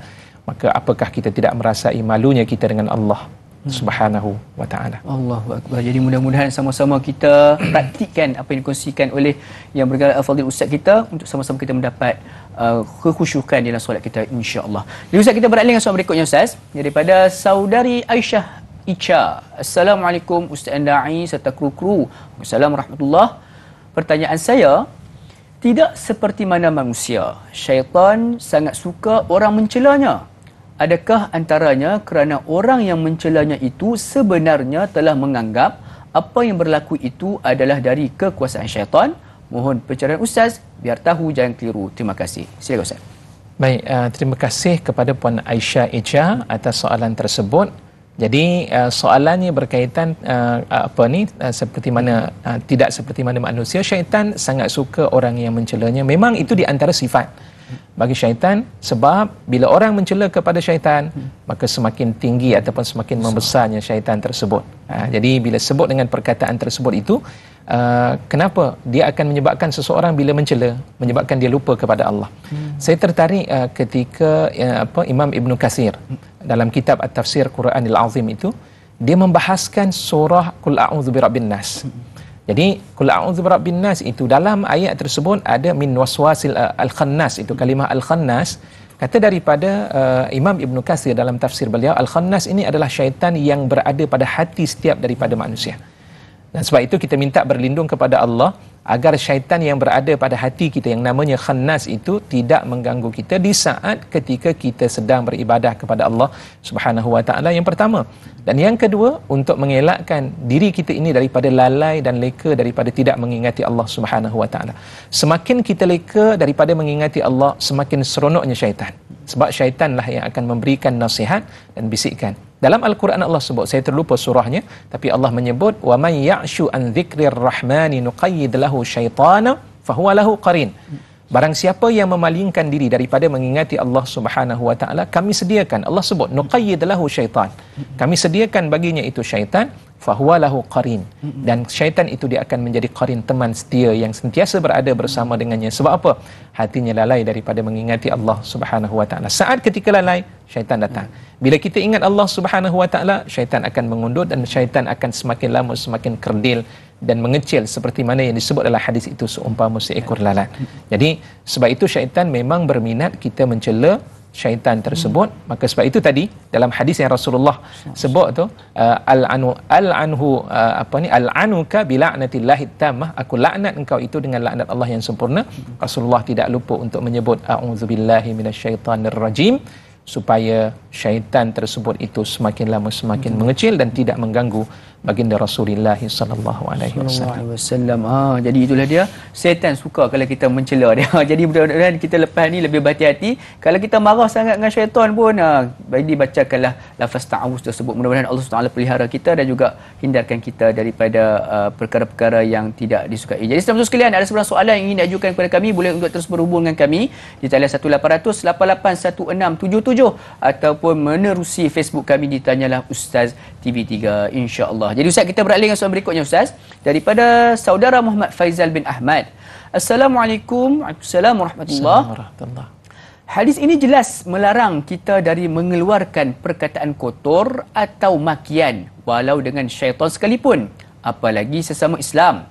Maka apakah kita tidak merasai malunya kita dengan Allah Subhanahu wa ta'ala. Allahu akbar. Jadi mudah-mudahan sama-sama kita praktikkan apa yang dikongsikan oleh yang bergelar al-fadhil ustaz kita, untuk sama-sama kita mendapat kekhusyukan dalam solat kita, insya-Allah. Jadi ustaz, kita beralih dengan soalan berikutnya ustaz, daripada saudari Aisyah Icha. Assalamualaikum Ustaz Da'i serta kru-kru. Assalamualaikum warahmatullahi. Pertanyaan saya, tidak seperti mana manusia, syaitan sangat suka orang mencelanya. Adakah antaranya kerana orang yang mencelanya itu sebenarnya telah menganggap apa yang berlaku itu adalah dari kekuasaan syaitan? Mohon pencerahan Ustaz biar tahu jangan keliru. Terima kasih. Silakan Ustaz. Baik, terima kasih kepada Puan Aisyah Icha atas soalan tersebut. Jadi soalannya berkaitan seperti mana tidak seperti mana manusia, syaitan sangat suka orang yang mencelanya. Memang itu di antara sifat bagi syaitan, sebab bila orang mencela kepada syaitan, maka semakin tinggi ataupun semakin membesarnya syaitan tersebut. Jadi bila sebut dengan perkataan tersebut itu, kenapa dia akan menyebabkan seseorang bila mencela, menyebabkan dia lupa kepada Allah. Saya tertarik ketika Imam Ibn Katsir dalam kitab At-Tafsir Quranil Azim itu, dia membahaskan surah Qul A'udzu Birabbin Nas. Jadi Qul A'udzu Birabbin Nas itu dalam ayat tersebut ada min waswasil al-khannas, itu kalimah al-khannas. Kata daripada Imam Ibn Katsir dalam tafsir beliau, al-khannas ini adalah syaitan yang berada pada hati setiap daripada manusia. Dan sebab itu kita minta berlindung kepada Allah agar syaitan yang berada pada hati kita yang namanya khannas itu tidak mengganggu kita di saat ketika kita sedang beribadah kepada Allah Subhanahu wa taala, yang pertama. Dan yang kedua, untuk mengelakkan diri kita ini daripada lalai dan leka daripada tidak mengingati Allah Subhanahu wa taala. Semakin kita leka daripada mengingati Allah, semakin seronoknya syaitan. Sebab syaitanlah yang akan memberikan nasihat dan bisikan. Dalam Al-Quran Allah sebut, saya terlupa surahnya, tapi Allah menyebut wa man ya'shu an dzikrir rahmani nuqayyid lahu syaitana fahuwa lahu qarin. Barang siapa yang memalingkan diri daripada mengingati Allah Subhanahu wa taala, kami sediakan, Allah sebut nuqayyid lahu syaitan. Kami sediakan baginya itu syaitan, fahuwa lahu qarin. Dan syaitan itu dia akan menjadi qarin, teman setia yang sentiasa berada bersama dengannya. Sebab apa? Hatinya lalai daripada mengingati Allah Subhanahu wa taala. Saat ketika lalai, syaitan datang. Bila kita ingat Allah Subhanahu wa taala, syaitan akan mengundur dan syaitan akan semakin lama semakin kerdil dan mengecil, seperti mana yang disebut dalam hadis itu, seumpama seekor lalat. Jadi sebab itu syaitan memang berminat kita mencela syaitan tersebut. Maka sebab itu tadi dalam hadis yang Rasulullah sebut tu, al'anuka bila'natillahi tammah, aku laknat engkau itu dengan laknat Allah yang sempurna. Rasulullah tidak lupa untuk menyebut a'udzubillahi minasyaitanir rajim, supaya syaitan tersebut itu semakin lama semakin mengecil dan tidak mengganggu baginda Rasulullah sallallahu alaihi wasallam. Jadi itulah dia, syaitan suka kalau kita mencela dia. Jadi mudah-mudahan kita lepas ni lebih berhati-hati. Kalau kita marah sangat dengan syaitan pun, baik dibacakanlah lafaz ta'awuz tersebut. Mudah-mudahan Allah SWT pelihara kita dan juga hindarkan kita daripada perkara-perkara yang tidak disukai. Jadi saudara sekalian, ada sebarang soalan yang ingin diajukan kepada kami, boleh untuk terus berhubung dengan kami di talian 1800 881677 ataupun menerusi Facebook kami di Tanyalah Ustaz TV3, insya-Allah. Jadi Ustaz, kita beralih dengan soalan berikutnya Ustaz, daripada saudara Muhammad Faizal bin Ahmad. Assalamualaikum. Waalaikumsalam warahmatullahi. Hadis ini jelas melarang kita dari mengeluarkan perkataan kotor atau makian walau dengan syaitan sekalipun, apalagi sesama Islam.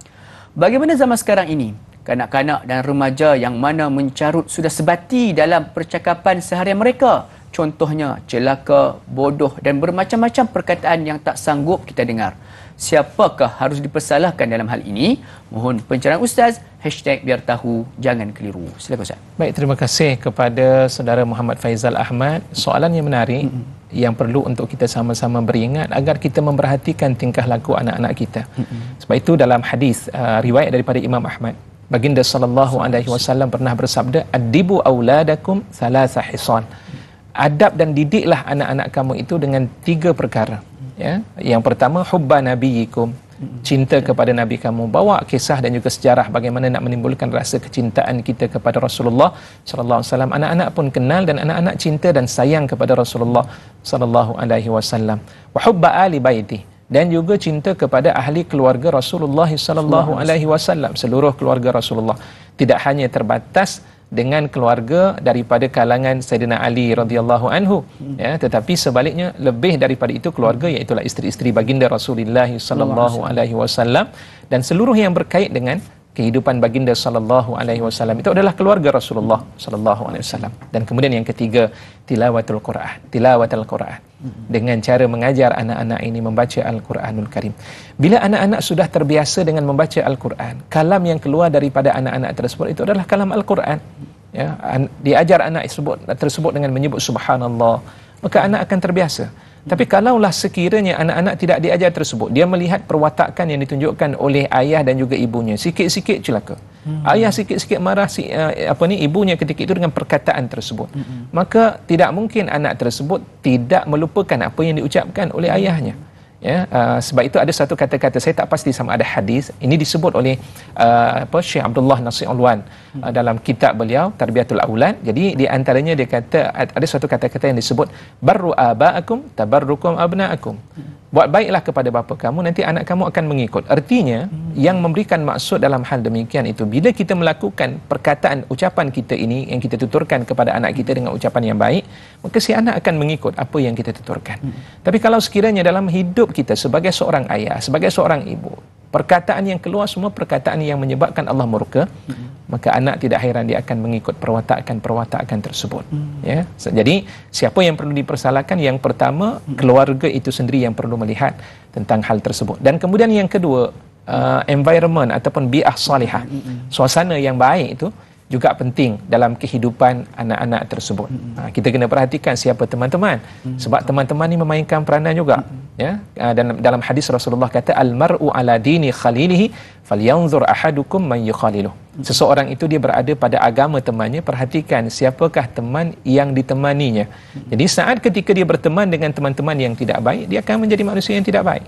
Bagaimana zaman sekarang ini? Kanak-kanak dan remaja yang mana mencarut sudah sebati dalam percakapan seharian mereka. Contohnya celaka, bodoh dan bermacam-macam perkataan yang tak sanggup kita dengar. Siapakah harus dipersalahkan dalam hal ini? Mohon pencerahan Ustaz. #biar tahu, jangan keliru. Silakan Ustaz. Baik, terima kasih kepada saudara Muhammad Faizal Ahmad. Soalan yang menarik yang perlu untuk kita sama-sama beringat agar kita memperhatikan tingkah laku anak-anak kita. Sebab itu dalam hadis riwayat daripada Imam Ahmad, baginda sallallahu alaihi wasallam pernah bersabda, "Addibu auladakum thalatha hisan." Adab dan didiklah anak-anak kamu itu dengan 3 perkara. Ya, yang pertama, hubba nabiyikum, cinta kepada nabi kamu. Bawa kisah dan juga sejarah bagaimana nak menimbulkan rasa kecintaan kita kepada Rasulullah sallallahu alaihi wasallam. Anak-anak pun kenal dan anak-anak cinta dan sayang kepada Rasulullah sallallahu alaihi wasallam. Wa hubba ali baiti, dan juga cinta kepada ahli keluarga Rasulullah sallallahu alaihi wasallam, seluruh keluarga Rasulullah. Tidak hanya terbatas dengan keluarga daripada kalangan Sayyidina Ali radhiyallahu anhu, ya, tetapi sebaliknya lebih daripada itu keluarga, iaitu isteri-isteri baginda Rasulullah sallallahu alaihi wasallam dan seluruh yang berkait dengan kehidupan baginda sallallahu alaihi wasallam itu adalah keluarga Rasulullah sallallahu alaihi wasallam. Dan kemudian yang ketiga, tilawatul Quran, dengan cara mengajar anak-anak ini membaca Al-Quranul Karim. Bila anak-anak sudah terbiasa dengan membaca Al-Quran, kalam yang keluar daripada anak-anak tersebut itu adalah kalam Al-Quran. Ya, diajar anak tersebut dengan menyebut subhanallah, maka anak akan terbiasa. Tapi kalaulah sekiranya anak-anak tidak diajar tersebut, dia melihat perwatakan yang ditunjukkan oleh ayah dan juga ibunya, sikit-sikit celaka. Ayah sikit-sikit marah ibunya ketika itu dengan perkataan tersebut. Maka tidak mungkin anak tersebut tidak melupakan apa yang diucapkan oleh ayahnya. Ya, sebab itu ada satu kata-kata, saya tak pasti sama ada hadis, ini disebut oleh Syekh Abdullah Nasir Alwan dalam kitab beliau Tarbiyatul Aulad. Jadi di antaranya dia kata ada satu kata-kata yang disebut barru abaakum tabarrukum abnaakum. Buat baiklah kepada bapa kamu, nanti anak kamu akan mengikut. Artinya yang memberikan maksud dalam hal demikian itu, bila kita melakukan perkataan ucapan kita ini yang kita tuturkan kepada anak kita dengan ucapan yang baik, maka si anak akan mengikut apa yang kita tuturkan. Tapi kalau sekiranya dalam hidup kita sebagai seorang ayah, sebagai seorang ibu, perkataan yang keluar semua perkataan yang menyebabkan Allah murka, maka anak tidak heran dia akan mengikut perwatakan tersebut. Ya, jadi siapa yang perlu dipersalahkan? Yang pertama, keluarga itu sendiri yang perlu melihat tentang hal tersebut. Dan kemudian yang kedua, environment ataupun bi'ah salihah, suasana yang baik itu juga penting dalam kehidupan anak-anak tersebut. Kita kena perhatikan siapa teman-teman, sebab teman-teman ni memainkan peranan juga. Ya, dan dalam hadis Rasulullah kata, al-mar'u ala dini khalilihi falyanzur ahadukum man yukhaliluh. Seseorang itu dia berada pada agama temannya, perhatikan siapakah teman yang ditemaninya. Jadi saat ketika dia berteman dengan teman-teman yang tidak baik, dia akan menjadi manusia yang tidak baik.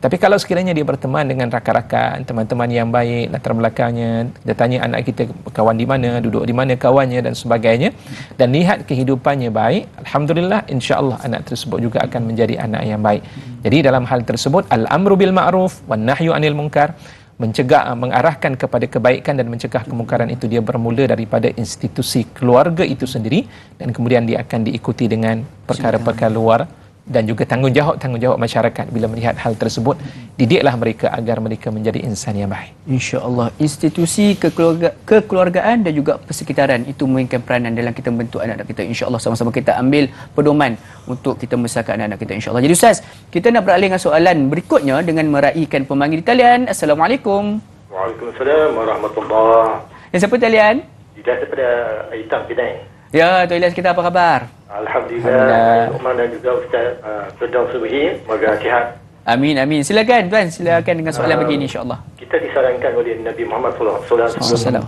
Tapi kalau sekiranya dia berteman dengan rakan-rakan, teman-teman yang baik, latar belakangnya, dia tanya anak kita kawan di mana, duduk di mana kawannya dan sebagainya, dan lihat kehidupannya baik, alhamdulillah, insya-Allah anak tersebut juga akan menjadi anak yang baik. Jadi dalam hal tersebut, al-amru bil ma'ruf wan nahyu 'anil munkar, mencegah, mengarahkan kepada kebaikan dan mencegah kemungkaran itu dia bermula daripada institusi keluarga itu sendiri, dan kemudian dia akan diikuti dengan perkara-perkara luar dan juga tanggungjawab masyarakat. Bila melihat hal tersebut, didiklah mereka agar mereka menjadi insan yang baik. InsyaAllah, institusi kekeluargaan dan juga persekitaran itu memainkan peranan dalam kita membentuk anak-anak kita. InsyaAllah sama-sama kita ambil pedoman untuk kita membesarkan anak-anak kita, insyaAllah. Jadi Ustaz, kita nak beralih dengan soalan berikutnya dengan meraihkan pemanggil di talian. Assalamualaikum. Waalaikumsalam warahmatullahi. Yang siapa talian? Tidak daripada Hitam Penang. Ya, Tuan Ilyas, kita apa khabar? Alhamdulillah. Uman dan juga Ustaz Firdaus Subuhi, semoga sihat. Amin, amin. Silakan Tuan, silakan dengan soalan begini insya-Allah. Kita disarankan oleh Nabi Muhammad sallallahu alaihi wasallam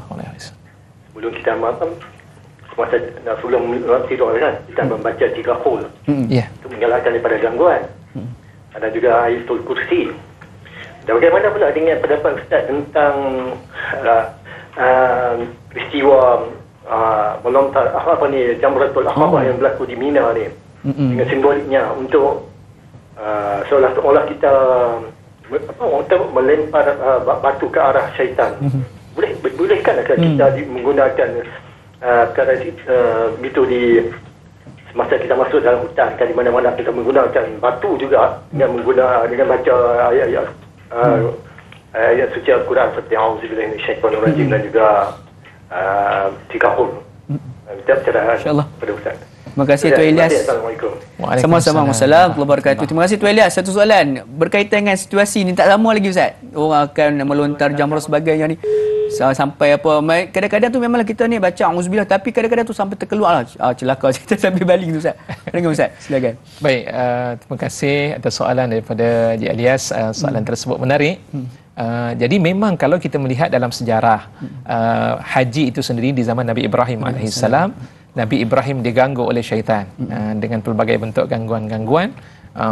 sebelum kita makan, semasa sebelum tidur kan, kita membaca 3 qul. Ya. Untuk mengelakkan daripada gangguan. Ada juga ayatul kursi. Dan bagaimana pula dengan pendapat Ustaz tentang peristiwa melontar Jamratul Aqabah yang berlaku di Mina ni, dengan simboliknya untuk seolah-olah kita melempar batu ke arah syaitan. Bolehkah kita menggunakan perkara itu di semasa kita masuk dalam hutan, kan, di mana-mana kita menggunakan batu juga dengan baca ayat suci Al-Quran seperti auzubillahi minasyaitonir rajim dan juga 3 qul. Kita bicara pada Ustaz. Terima kasih Tuan Ilyas. Assalamualaikum. Sama-sama. Assalamualaikum warahmatullahi wabarakatuh. Terima kasih Tuan Ilyas. Satu soalan berkaitan dengan situasi ni, tak lama lagi Ustaz, orang akan melontar jamrah sebagainya ni. Sampai apa, kadang-kadang tu memanglah kita ni baca auzubillah, tapi kadang-kadang tu sampai terkeluar lah celaka kita sambil baling tu Ustaz. Dengar Ustaz, silakan. Baik, terima kasih atas soalan daripada Encik Ilyas. Soalan tersebut menarik. Jadi memang kalau kita melihat dalam sejarah haji itu sendiri di zaman Nabi Ibrahim alaihissalam, Nabi Ibrahim diganggu oleh syaitan dengan pelbagai bentuk gangguan-gangguan,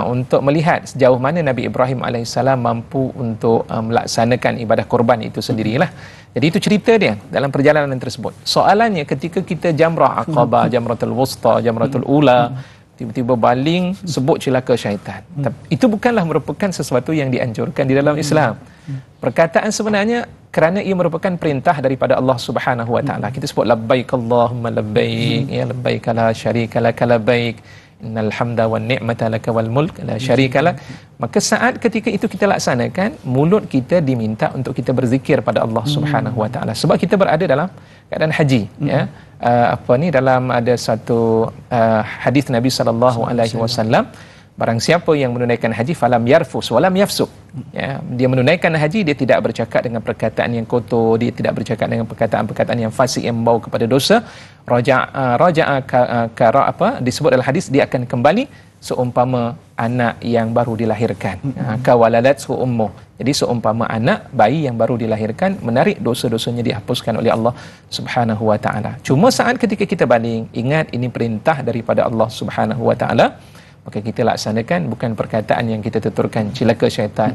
untuk melihat sejauh mana Nabi Ibrahim alaihissalam mampu untuk melaksanakan ibadah korban itu sendirilah. Jadi itu cerita dia dalam perjalanan tersebut. Soalannya, ketika kita jamrah Aqabah, Jamratul Wusta, Jamratul Ula, tiba-tiba baling, sebut celaka syaitan. Itu bukanlah merupakan sesuatu yang dianjurkan di dalam Islam. Perkataan sebenarnya kerana ia merupakan perintah daripada Allah Subhanahu wa taala. Kita sebut labbaik Allahumma labbaik, ya labbaik la syarika lak labbaik, innal hamda wan ni'mata lak wal mulk la syarika lak. Maka saat ketika itu kita laksanakan, mulut kita diminta untuk kita berzikir pada Allah Subhanahu wa taala, sebab kita berada dalam keadaan haji, ya. Dalam ada satu hadis Nabi sallallahu alaihi wasallam, barang siapa yang menunaikan haji falam yarfus walam yafsuk, ya, dia menunaikan haji, dia tidak bercakap dengan perkataan yang kotor, dia tidak bercakap dengan perkataan-perkataan yang fasik yang membawa kepada dosa. Disebut dalam hadis, dia akan kembali seumpama anak yang baru dilahirkan, kawaladathu ummuh. Jadi seumpama anak bayi yang baru dilahirkan, menarik dosa-dosanya dihapuskan oleh Allah Subhanahu wa taala. Cuma saat ketika kita baling, ingat ini perintah daripada Allah Subhanahu wa taala, maka kita laksanakan, bukan perkataan yang kita tuturkan celaka syaitan.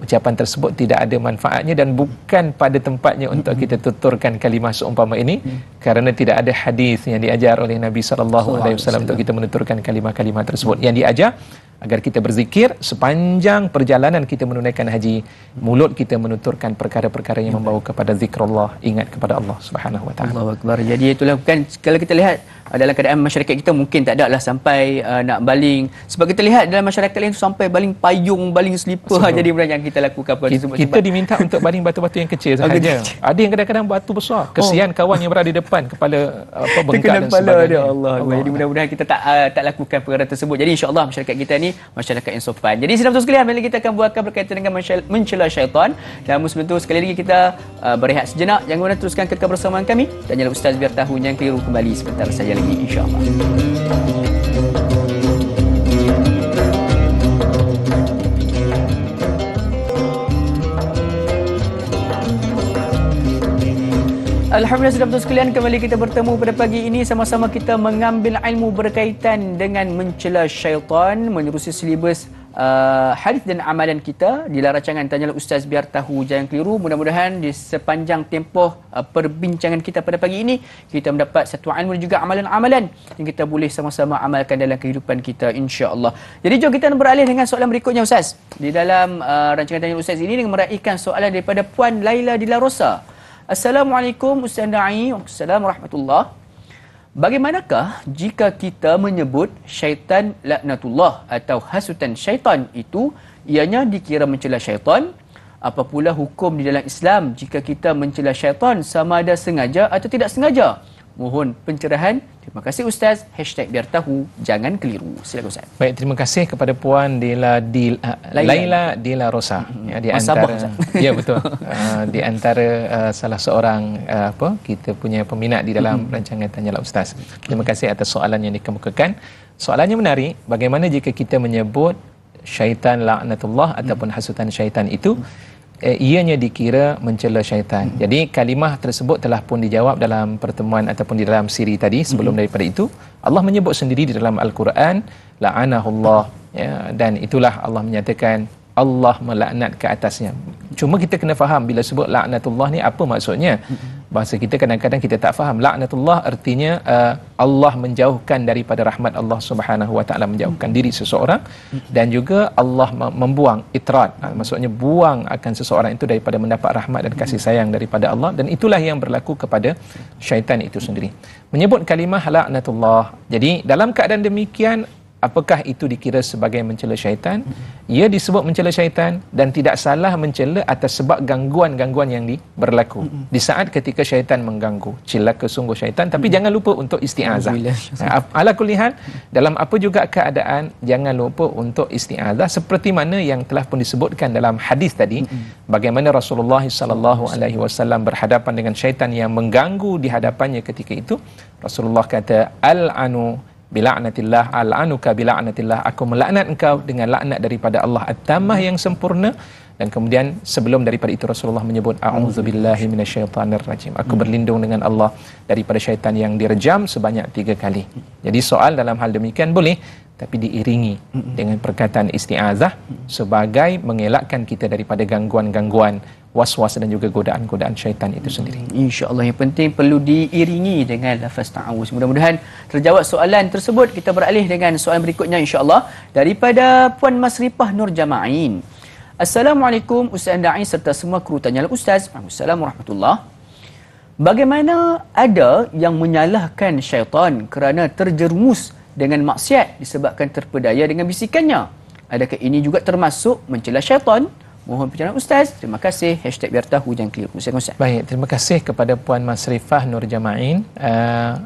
Ucapan tersebut tidak ada manfaatnya dan bukan pada tempatnya untuk kita tuturkan kalimah seumpama ini, kerana tidak ada hadis yang diajar oleh Nabi sallallahu alaihi wasallam untuk kita menuturkan kalimah-kalimah tersebut. Yang diajar agar kita berzikir sepanjang perjalanan kita menunaikan haji, mulut kita menuturkan perkara-perkara yang membawa kepada zikrullah, ingat kepada Allah Subhanahu wa taala. Allahu akbar. Jadi itulah, bukan, kalau kita lihat dalam keadaan masyarakat kita mungkin tak ada lah sampai nak baling, sebab kita lihat dalam masyarakat lain tu sampai baling payung, baling selipar. Jadi benda yang kita lakukan kita diminta untuk baling batu-batu yang kecil sahaja. Ada yang kadang-kadang batu besar, kesian kawan yang berada di depan, kepala bengkak dan sebagainya. Allah. Jadi mudah-mudahan kita tak lakukan perkara tersebut. Jadi insya-Allah masyarakat kita ni masyarakat yang sopan. Jadi sidang betul sekalian, kita akan buatkan berkaitan dengan mencela syaitan. Dan sebentar sekali lagi kita berehat sejenak. Jangan lupa teruskan kekal bersama kami. Tanya Ustaz biar tahu yang keliru kembali sebentar saja lagi, insya-Allah. Alhamdulillah saudara sekalian, kembali kita bertemu pada pagi ini, sama-sama kita mengambil ilmu berkaitan dengan mencela syaitan menerusi silibus hadis dan amalan kita di rancangan Tanyalah Ustaz Biar Tahu Jangan Keliru. Mudah-mudahan di sepanjang tempoh perbincangan kita pada pagi ini kita mendapat satu ilmu dan juga amalan-amalan yang kita boleh sama-sama amalkan dalam kehidupan kita, insya-Allah. Jadi jom kita beralih dengan soalan berikutnya Ustaz. Di dalam rancangan Tanyalah Ustaz ini dengan meraihkan soalan daripada Puan Laila Dila Rosa. Assalamualaikum Ustaz Da'i. Waalaikumsalam warahmatullahi. Bagaimanakah jika kita menyebut syaitan laknatullah atau hasutan syaitan itu ianya dikira mencela syaitan? Apa pula hukum di dalam Islam jika kita mencela syaitan sama ada sengaja atau tidak sengaja? Mohon pencerahan. Terima kasih Ustaz. Biar tahu jangan keliru. Silakan Ustaz. Baik, terima kasih kepada Puan Laila Dila Rosa. Ya, di antara ya betul. Di antara salah seorang kita punya peminat di dalam rancangan Tanyalah Ustaz. Terima kasih atas soalan yang dikemukakan. Soalannya menarik. Bagaimana jika kita menyebut syaitan laknatullah ataupun hasutan syaitan itu ianya dikira mencela syaitan. Jadi kalimah tersebut telah pun dijawab dalam pertemuan ataupun di dalam siri tadi. Sebelum daripada itu Allah menyebut sendiri di dalam Al-Quran la'anahullah, ya, dan itulah Allah menyatakan Allah melaknat ke atasnya. Cuma kita kena faham bila sebut laknatullah ni apa maksudnya. Bahasa kita kadang-kadang kita tak faham. Laknatullah artinya Allah menjauhkan daripada rahmat Allah Subhanahu Wa Taala, menjauhkan diri seseorang, dan juga Allah membuang itrad, maksudnya buang akan seseorang itu daripada mendapat rahmat dan kasih sayang daripada Allah, dan itulah yang berlaku kepada syaitan itu sendiri. Menyebut kalimah laknatullah. Jadi dalam keadaan demikian, apakah itu dikira sebagai mencela syaitan? Ia disebut mencela syaitan dan tidak salah mencela atas sebab gangguan-gangguan yang berlaku. Di saat ketika syaitan mengganggu, celaka sungguh syaitan, tapi jangan lupa untuk isti'azah. Ala kulli hal, dalam apa juga keadaan, jangan lupa untuk isti'azah seperti mana yang telah pun disebutkan dalam hadis tadi, bagaimana Rasulullah SAW berhadapan dengan syaitan yang mengganggu di hadapannya ketika itu. Rasulullah kata, al-anu bila'natillah, al'anuka bila'natillah, aku melaknat engkau dengan laknat daripada Allah at-tammah yang sempurna. Dan kemudian sebelum daripada itu Rasulullah menyebut a'udzubillahi minasyaitanir rajim, aku berlindung dengan Allah daripada syaitan yang direjam sebanyak 3 kali. Jadi soal dalam hal demikian boleh, tapi diiringi dengan perkataan isti'azah sebagai mengelakkan kita daripada gangguan-gangguan, was-was dan juga godaan-godaan syaitan itu sendiri. InsyaAllah, yang penting perlu diiringi dengan lafaz ta'awuz. Mudah-mudahan terjawab soalan tersebut. Kita beralih dengan soalan berikutnya insyaAllah daripada Puan Masrifah Nur Jama'in. Assalamualaikum Ustaz Da'i serta semua kru Tanyalah Ustaz. Waalaikumsalam warahmatullahi. Bagaimana ada yang menyalahkan syaitan kerana terjerumus dengan maksiat disebabkan terpedaya dengan bisikannya? Adakah ini juga termasuk mencela syaitan? Mohon pencerahan Ustaz. Terima kasih. Biar tahu jangan keliru. Ustaz. Baik, terima kasih kepada Puan Masrifah Nur Jama'in.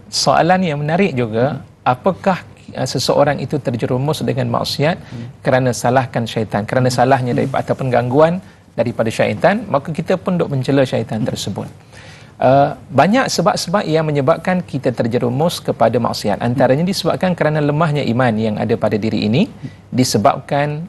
Soalan yang menarik juga, apakah seseorang itu terjerumus dengan maksiat kerana salahkan syaitan, kerana salahnya daripada ataupun gangguan daripada syaitan, maka kita pun duk mencela syaitan tersebut. Banyak sebab-sebab yang menyebabkan kita terjerumus kepada maksiat. Antaranya disebabkan kerana lemahnya iman yang ada pada diri ini, disebabkan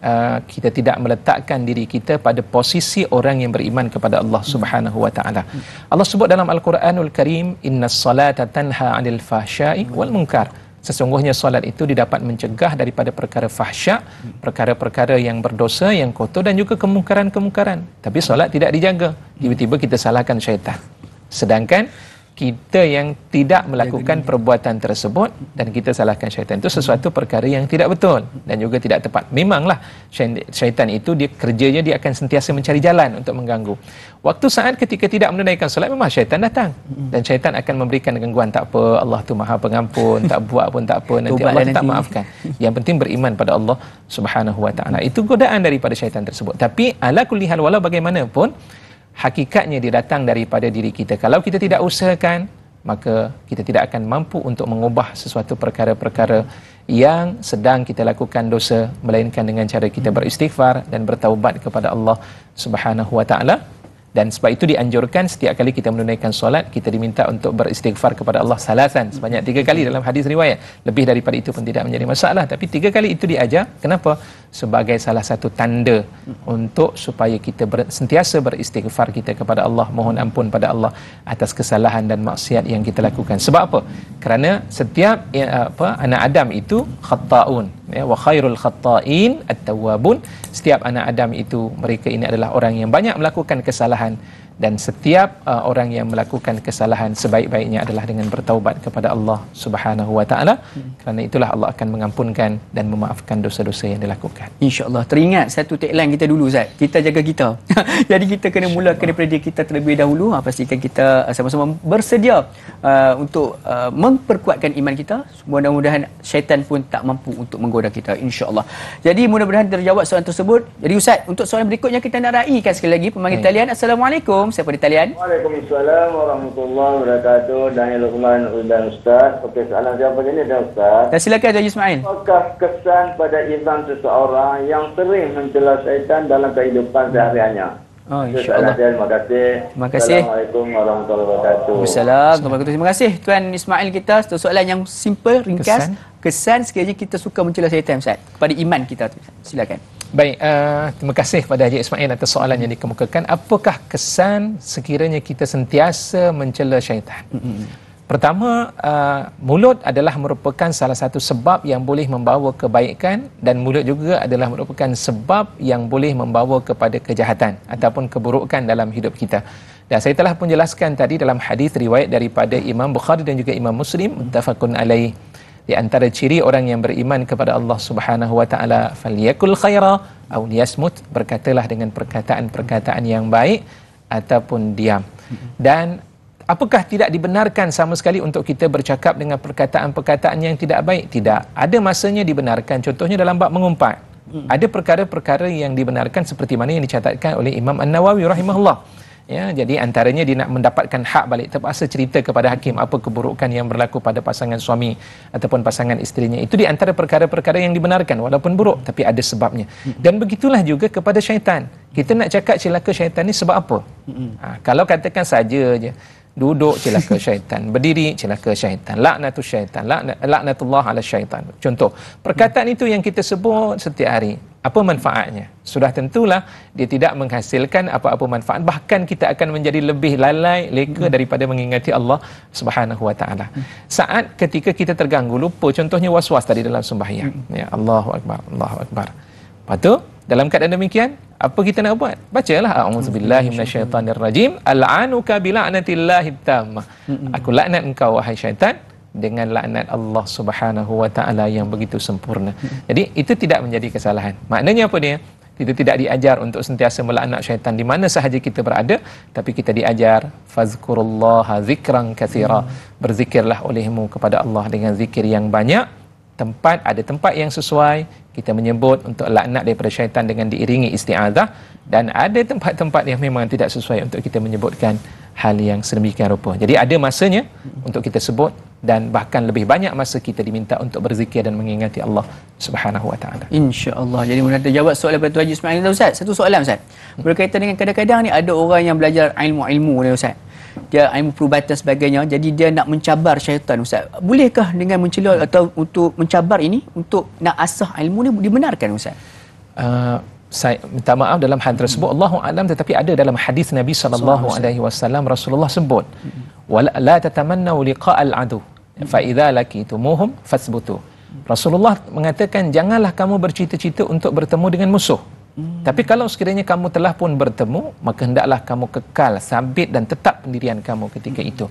kita tidak meletakkan diri kita pada posisi orang yang beriman kepada Allah Subhanahu Wa Taala. Allah sebut dalam Al-Quranul Karim, innas salata tanha 'anil fahsya'i wal munkar. Sesungguhnya solat itu didapat mencegah daripada perkara fahsya, perkara-perkara yang berdosa, yang kotor, dan juga kemungkaran-kemungkaran. Tapi solat tidak dijaga, tiba-tiba kita salahkan syaitan. Sedangkan kita yang tidak melakukan perbuatan tersebut dan kita salahkan syaitan, itu sesuatu perkara yang tidak betul dan juga tidak tepat. Memanglah syaitan itu dia kerjanya, dia akan sentiasa mencari jalan untuk mengganggu. Waktu saat ketika tidak menunaikan solat, memang syaitan datang dan syaitan akan memberikan gangguan. Tak apa, Allah tu Maha Pengampun, tak buat pun tak apa, nanti Allah tak maafkan. Yang penting beriman pada Allah Subhanahu Wa Taala. Itu godaan daripada syaitan tersebut. Tapi ala kulli hal, walau bagaimanapun, hakikatnya dia datang daripada diri kita. Kalau kita tidak usahakan, maka kita tidak akan mampu untuk mengubah sesuatu perkara-perkara yang sedang kita lakukan dosa, melainkan dengan cara kita beristighfar dan bertaubat kepada Allah Subhanahu Wa Taala. Dan sebab itu dianjurkan setiap kali kita menunaikan solat, kita diminta untuk beristighfar kepada Allah salasan, sebanyak 3 kali dalam hadis riwayat. Lebih daripada itu pun tidak menjadi masalah, tapi 3 kali itu diajar. Kenapa? Sebagai salah satu tanda untuk supaya kita sentiasa beristighfar kita kepada Allah, mohon ampun pada Allah atas kesalahan dan maksiat yang kita lakukan. Sebab apa? Kerana setiap anak Adam itu khatta'un, wa khairul khatta'in at-tawwabun. Setiap anak Adam itu, mereka ini adalah orang yang banyak melakukan kesalahan, dan setiap orang yang melakukan kesalahan sebaik-baiknya adalah dengan bertaubat kepada Allah Subhanahu wa taala. Kerana itulah Allah akan mengampunkan dan memaafkan dosa-dosa yang dilakukan. InsyaAllah. Teringat satu tagline kita dulu, Ustaz. Kita jaga kita. Jadi kita kena mulakan daripada kita terlebih dahulu. Pastikan kita sama-sama bersedia untuk memperkuatkan iman kita. Mudah-mudahan syaitan pun tak mampu untuk menggoda kita, insya-Allah. Jadi mudah-mudahan terjawab soalan tersebut. Jadi Ustaz, untuk soalan berikutnya kita nak raikan sekali lagi pemanggil talian. Assalamualaikum. Siapa di talian? Waalaikumsalam warahmatullahi wabarakatuh. Daniel Luqman dan Ustaz. Okey, soalan siapa ni dan Ustaz? Dan silakan Haji Ismail. Apakah kesan pada iman seseorang yang sering mencela syaitan dalam kehidupan sehariannya? Oh, insya-Allah. Terima kasih. Terima kasih. Assalamualaikum warahmatullahi wabarakatuh. Waalaikumsalam. Terima kasih Tuan Ismail kita. Satu soalan yang simple, ringkas. Kesan sekiranya kita suka mencela syaitan, Ustaz, kepada iman kita. Silakan. Baik, terima kasih kepada Haji Ismail atas soalan yang dikemukakan. Apakah kesan sekiranya kita sentiasa mencela syaitan? Pertama, mulut adalah merupakan salah satu sebab yang boleh membawa kebaikan, dan mulut juga adalah merupakan sebab yang boleh membawa kepada kejahatan ataupun keburukan dalam hidup kita. Dan saya telah pun jelaskan tadi dalam hadis riwayat daripada Imam Bukhari dan juga Imam Muslim, muttafaqun alaih. Di antara ciri orang yang beriman kepada Allah Subhanahu wa taala, falyakul khaira aw liyasmut, berkatalah dengan perkataan-perkataan yang baik ataupun diam. Dan apakah tidak dibenarkan sama sekali untuk kita bercakap dengan perkataan-perkataan yang tidak baik? Tidak. Ada masanya dibenarkan. Contohnya dalam bab mengumpat. Ada perkara-perkara yang dibenarkan seperti mana yang dicatatkan oleh Imam An-Nawawi rahimahullah. Ya, jadi antaranya dia nak mendapatkan hak balik, terpaksa cerita kepada hakim apa keburukan yang berlaku pada pasangan suami ataupun pasangan isterinya. Itu di antara perkara-perkara yang dibenarkan walaupun buruk, tapi ada sebabnya. Dan begitulah juga kepada syaitan. Kita nak cakap celaka syaitan ni sebab apa? Kalau katakan saja je, duduk celaka syaitan, berdiri celaka syaitan, laknatus syaitan, laknatullah ala syaitan. Contoh, perkataan itu yang kita sebut setiap hari, apa manfaatnya? Sudah tentulah dia tidak menghasilkan apa-apa manfaat, bahkan kita akan menjadi lebih lalai, leka daripada mengingati Allah Subhanahu wa taala. Saat ketika kita terganggu, lupa, contohnya was-was tadi dalam sembahyang. Ya, Allahu akbar, Allahu akbar. Lepas tu, dalam keadaan demikian, apa kita nak buat? Bacalah a'udzubillahi minasyaitanirrajim, al'anuka bila'natillahi tammah. Aku laknat engkau wahai syaitan dengan laknat Allah Subhanahu wa taala yang begitu sempurna. Jadi itu tidak menjadi kesalahan. Maknanya apa dia? Kita tidak diajar untuk sentiasa melaknat syaitan di mana sahaja kita berada, tapi kita diajar fazkurullaha zikran katsira. Berzikirlah olehmu kepada Allah dengan zikir yang banyak. Ada tempat yang sesuai kita menyebut untuk laknat daripada syaitan dengan diiringi isti'azah, dan ada tempat-tempat yang memang tidak sesuai untuk kita menyebutkan hal yang sedemikian rupa. Jadi ada masanya untuk kita sebut, dan bahkan lebih banyak masa kita diminta untuk berzikir dan mengingati Allah Subhanahu wa taala. Insya-Allah. Jadi mudah terjawab soalan daripada Haji Ismail. Ustaz, satu soalan Ustaz. Berkaitan dengan kadang-kadang ni ada orang yang belajar ilmu-ilmu ni Ustaz. Dia ilmu perubatan sebagainya, jadi dia nak mencabar syaitan Ustaz. Bolehkah dengan mencela atau untuk mencabar ini untuk nak asah ilmu ni dibenarkan Ustaz? Saya minta maaf dalam hal tersebut, Allahu a'lam, tetapi ada dalam hadis Nabi sallallahu alaihi wasallam, Rasulullah sebut, "La tatamannu liqa'al adu, fa idza laqitumuhum fasbutu." Rasulullah mengatakan, janganlah kamu bercita-cita untuk bertemu dengan musuh. Tapi kalau sekiranya kamu telah pun bertemu, maka hendaklah kamu kekal, sabit dan tetap pendirian kamu ketika itu.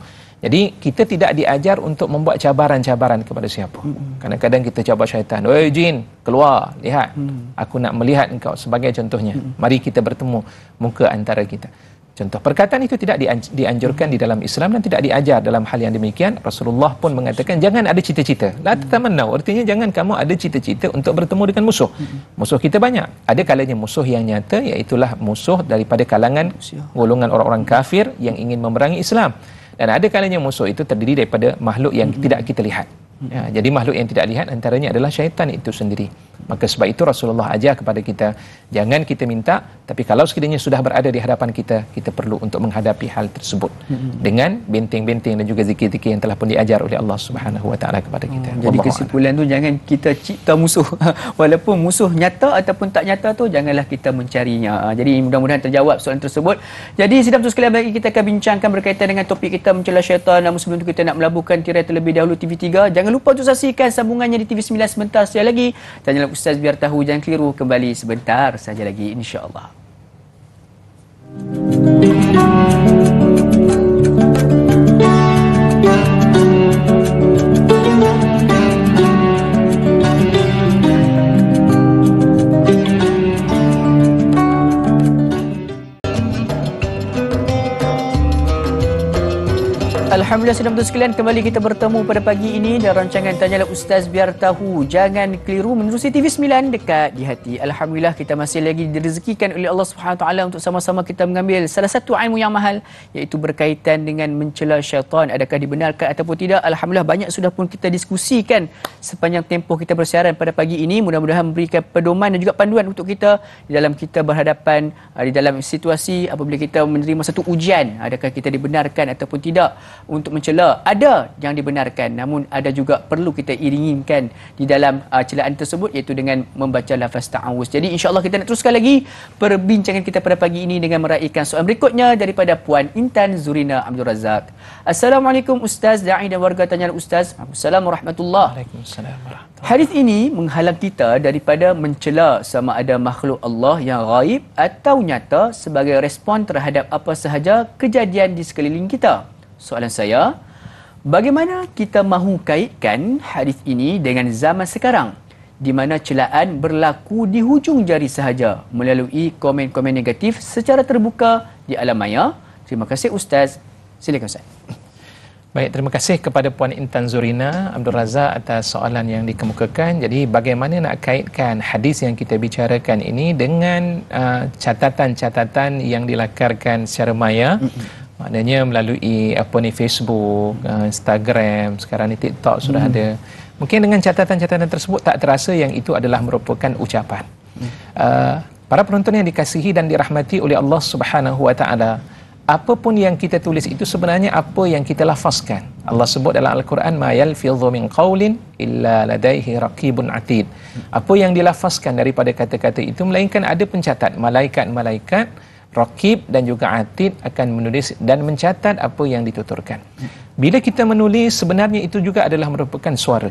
Jadi kita tidak diajar untuk membuat cabaran-cabaran kepada siapa. Kadang-kadang kita cabar syaitan, "Oi jin, keluar, lihat. Aku nak melihat engkau," sebagai contohnya. Mari kita bertemu muka antara kita. Contoh, perkataan itu tidak dianjurkan di dalam Islam dan tidak diajar dalam hal yang demikian. Rasulullah pun mengatakan jangan ada cita-cita. La tatamannau, artinya jangan kamu ada cita-cita untuk bertemu dengan musuh. Musuh kita banyak. Ada kalanya musuh yang nyata, iaitulah musuh daripada kalangan golongan orang-orang kafir yang ingin memerangi Islam. Dan ada kalanya musuh itu terdiri daripada makhluk yang tidak kita lihat. Ya, jadi makhluk yang tidak lihat antaranya adalah syaitan itu sendiri. Maka sebab itu Rasulullah ajar kepada kita, jangan kita minta, tapi kalau sekiranya sudah berada di hadapan kita, kita perlu untuk menghadapi hal tersebut dengan benteng-benteng dan juga zikir-zikir yang telah pun diajar oleh Allah Subhanahu Wa Taala kepada kita. Jadi kesimpulan tu, jangan kita cipta musuh walaupun musuh nyata ataupun tak nyata tu, janganlah kita mencarinya. Jadi mudah-mudahan terjawab soalan tersebut. Jadi sidang tu sekalian, bagi kita akan bincangkan berkaitan dengan topik kita mencela syaitan. Namun sebelum tu kita nak melabuhkan tirai terlebih dahulu TV3. Jangan lupa untuk saksikan sambungannya di TV9 sebentar saja lagi. Tanyalah Ustaz biar tahu, jangan keliru, kembali sebentar saja lagi insya-Allah. Alhamdulillah, sedang betul sekalian, kembali kita bertemu pada pagi ini dalam rancangan Tanyalah Ustaz Biar Tahu. Jangan keliru menerusi TV9 dekat di hati. Alhamdulillah, kita masih lagi direzekikan oleh Allah Subhanahu Taala untuk sama-sama kita mengambil salah satu ilmu yang mahal, iaitu berkaitan dengan mencela syaitan. Adakah dibenarkan ataupun tidak? Alhamdulillah, banyak sudah pun kita diskusikan sepanjang tempoh kita bersiaran pada pagi ini. Mudah-mudahan memberikan pedoman dan juga panduan untuk kita di dalam kita berhadapan di dalam situasi apabila kita menerima satu ujian. Adakah kita dibenarkan ataupun tidak untuk mencela? Ada yang dibenarkan, namun ada juga perlu kita iringikan di dalam celaan tersebut, iaitu dengan membaca lafaz ta'awuz. Jadi insya-Allah kita nak teruskan lagi perbincangan kita pada pagi ini dengan meraihkan soalan berikutnya daripada Puan Intan Zurina Abdul Razak. Assalamualaikum Ustaz, da'i dan warga Tanyalah Ustaz. Assalamualaikum warahmatullahi. Waalaikumsalam warahmatullahi. Hadis ini menghalang kita daripada mencela sama ada makhluk Allah yang gaib atau nyata sebagai respon terhadap apa sahaja kejadian di sekeliling kita. Soalan saya, bagaimana kita mahu kaitkan hadis ini dengan zaman sekarang di mana celaan berlaku di hujung jari sahaja melalui komen-komen negatif secara terbuka di alam maya? Terima kasih Ustaz. Silakan Ustaz. Baik, terima kasih kepada Puan Intan Zurina Abdul Razak atas soalan yang dikemukakan. Jadi bagaimana nak kaitkan hadis yang kita bicarakan ini dengan catatan-catatan yang dilakarkan secara maya? Maknanya melalui Facebook, Instagram, sekarang ni TikTok sudah ada. Mungkin dengan catatan-catatan tersebut tak terasa yang itu adalah merupakan ucapan. Para penonton yang dikasihi dan dirahmati oleh Allah Subhanahu Wa Taala, apapun yang kita tulis itu sebenarnya apa yang kita lafazkan. Allah sebut dalam Al-Quran, ma yalfidhu min qaulin illa ladaihi raqibun atid. Apa yang dilafazkan daripada kata-kata itu, melainkan ada pencatat, malaikat-malaikat Raqib dan juga Atid akan menulis dan mencatat apa yang dituturkan. Bila kita menulis, sebenarnya itu juga adalah merupakan suara,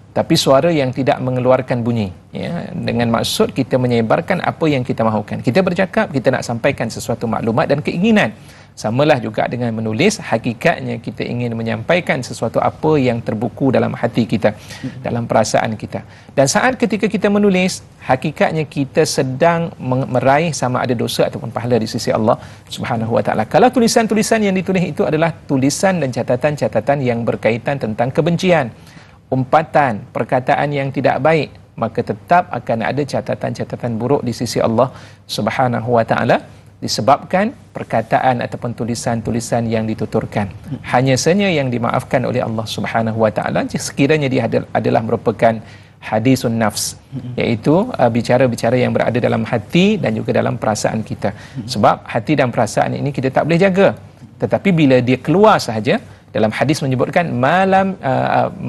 tapi suara yang tidak mengeluarkan bunyi, ya, dengan maksud kita menyebarkan apa yang kita mahukan. Kita bercakap, kita nak sampaikan sesuatu maklumat dan keinginan. Samalah juga dengan menulis, hakikatnya kita ingin menyampaikan sesuatu apa yang terbuku dalam hati kita, dalam perasaan kita. Dan saat ketika kita menulis, hakikatnya kita sedang meraih sama ada dosa ataupun pahala di sisi Allah Subhanahu Wa Taala. Kalau tulisan-tulisan yang ditulis itu adalah tulisan dan catatan-catatan yang berkaitan tentang kebencian, umpatan, perkataan yang tidak baik, maka tetap akan ada catatan-catatan buruk di sisi Allah Subhanahu Wa Taala, disebabkan perkataan ataupun tulisan-tulisan yang dituturkan. Hanya saja yang dimaafkan oleh Allah Subhanahu Wa Taala sekiranya dia adalah merupakan hadisun nafs, iaitu bicara-bicara yang berada dalam hati dan juga dalam perasaan kita. Sebab hati dan perasaan ini kita tak boleh jaga. Tetapi bila dia keluar sahaja, dalam hadis menyebutkan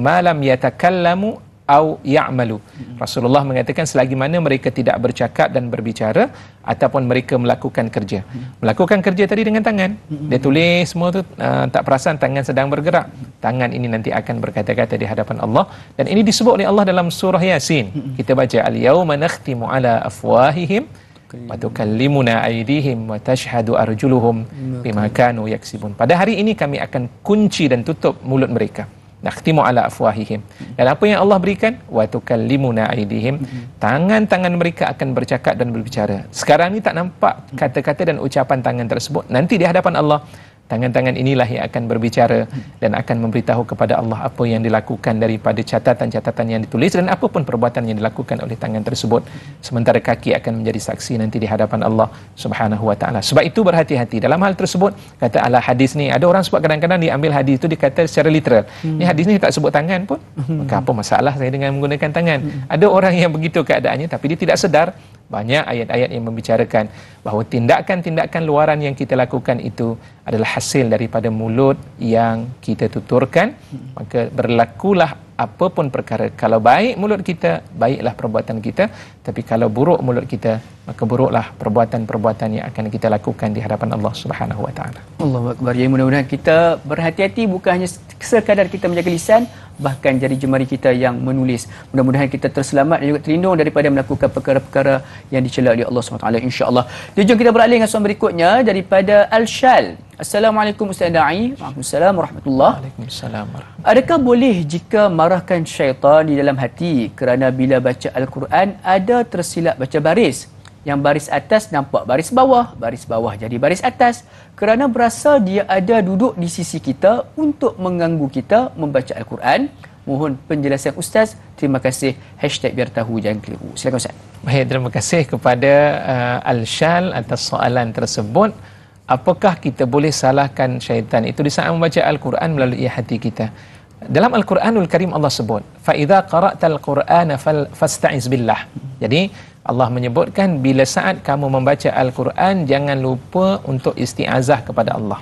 malam yatakallamu au ya'malu. Rasulullah mengatakan selagi mana mereka tidak bercakap dan berbicara ataupun mereka melakukan kerja. Melakukan kerja tadi dengan tangan. Dia tulis semua tu, tak perasan tangan sedang bergerak. Tangan ini nanti akan berkata-kata di hadapan Allah, dan ini disebut oleh Allah dalam surah Yasin. Kita baca al-yauma nakhtimu ala afwahihim wa tukallimuna aydihim wa tashhadu arjuluhum bima kanu yaksibun. Pada hari ini kami akan kunci dan tutup mulut mereka. Nakhtimu ala afwahihim. Dan apa yang Allah berikan? Wa tukallimuna aydihim. Tangan-tangan mereka akan bercakap dan berbicara. Sekarang ni tak nampak kata-kata dan ucapan tangan tersebut. Nanti di hadapan Allah, Tangan-tangan inilah yang akan berbicara dan akan memberitahu kepada Allah apa yang dilakukan daripada catatan-catatan yang ditulis dan apapun perbuatan yang dilakukan oleh tangan tersebut. Sementara kaki akan menjadi saksi nanti di hadapan Allah Subhanahu wa taala. Sebab itu berhati-hati dalam hal tersebut. Kata ala hadis ni, ada orang sebab kadang-kadang diambil hadis itu dikata secara literal. Ni hadis ni tak sebut tangan pun. Maka apa masalah saya dengan menggunakan tangan? Ada orang yang begitu keadaannya tapi dia tidak sedar. Banyak ayat-ayat yang membicarakan bahawa tindakan-tindakan luaran yang kita lakukan itu adalah hasil daripada mulut yang kita tuturkan. Maka berlakulah apapun perkara. Kalau baik mulut kita, baiklah perbuatan kita. Tapi kalau buruk mulut kita, maka buruklah perbuatan-perbuatan yang akan kita lakukan di hadapan Allah Subhanahu wa taala. Allahu akbar. Ya, mudah-mudahan kita berhati-hati, bukan hanya sekadar kita menjaga lisan, bahkan jari jemari kita yang menulis. Mudah-mudahan kita terselamat dan juga terlindung daripada melakukan perkara-perkara yang dicela oleh Allah SWT, insya-Allah. Jom kita beralih dengan soalan berikutnya daripada Al-Shal. Assalamualaikum Ustaz Da'i. Waalaikumsalam warahmatullahi. Waalaikumsalam warahmatullahi. Adakah boleh jika marahkan syaitan di dalam hati kerana bila baca Al-Quran ada tersilap baca baris? Yang baris atas nampak baris bawah jadi baris atas kerana berasa dia ada duduk di sisi kita untuk mengganggu kita membaca Al-Quran. Mohon penjelasan Ustaz. Terima kasih. #biar tahu jangan keliru. Silakan Ustaz. Baik, terima kasih kepada Al-Shal atas soalan tersebut. Apakah kita boleh salahkan syaitan itu di saat membaca Al-Quran melalui hati kita? Dalam Al-Quranul Karim Allah sebut, fa idza qara'tal Qur'ana fasta'iz billah. Jadi Allah menyebutkan bila saat kamu membaca Al-Quran jangan lupa untuk isti'azah kepada Allah.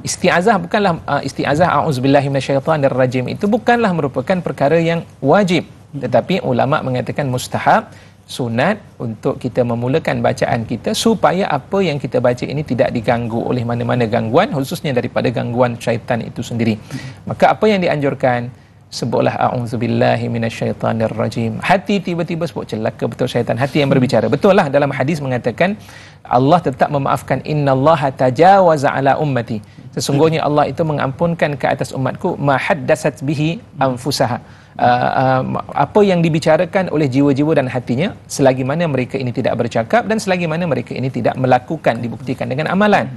Isti'azah bukanlah isti'azah a'udzubillahi minasyaitonir rajim, itu bukanlah merupakan perkara yang wajib, tetapi ulama mengatakan mustahab, sunat untuk kita memulakan bacaan kita supaya apa yang kita baca ini tidak diganggu oleh mana-mana gangguan, khususnya daripada gangguan syaitan itu sendiri. Maka apa yang dianjurkan, sebutlah a'udzubillahi minasyaitonir rajim. Hati tiba-tiba sebut, celaka betul syaitan, hati yang berbicara. Betul lah, dalam hadis mengatakan Allah tetap memaafkan, innallaha tajawaza ala ummati. Sesungguhnya Allah itu mengampunkan ke atas umatku ma haddatsat bihi anfusaha. Apa yang dibicarakan oleh jiwa-jiwa dan hatinya, selagi mana mereka ini tidak bercakap dan selagi mana mereka ini tidak melakukan, dibuktikan dengan amalan.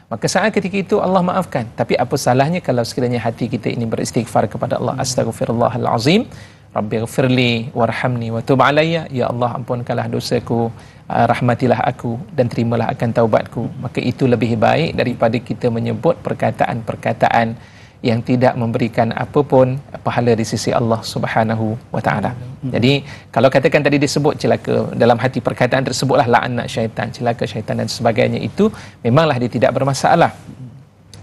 Maka saat ketika itu Allah maafkan. Tapi apa salahnya kalau sekiranya hati kita ini beristighfar kepada Allah, astaghfirullahalazim, rabbighfirli warhamni wa tub alayya, ya Allah ampunkanlah dosaku, rahmatilah aku dan terimalah akan taubatku. Maka itu lebih baik daripada kita menyebut perkataan-perkataan yang tidak memberikan apapun pahala di sisi Allah Subhanahu wa taala. Jadi kalau katakan tadi disebut celaka, dalam hati perkataan tersebutlah laknat syaitan, celaka syaitan dan sebagainya, itu memanglah dia tidak bermasalah.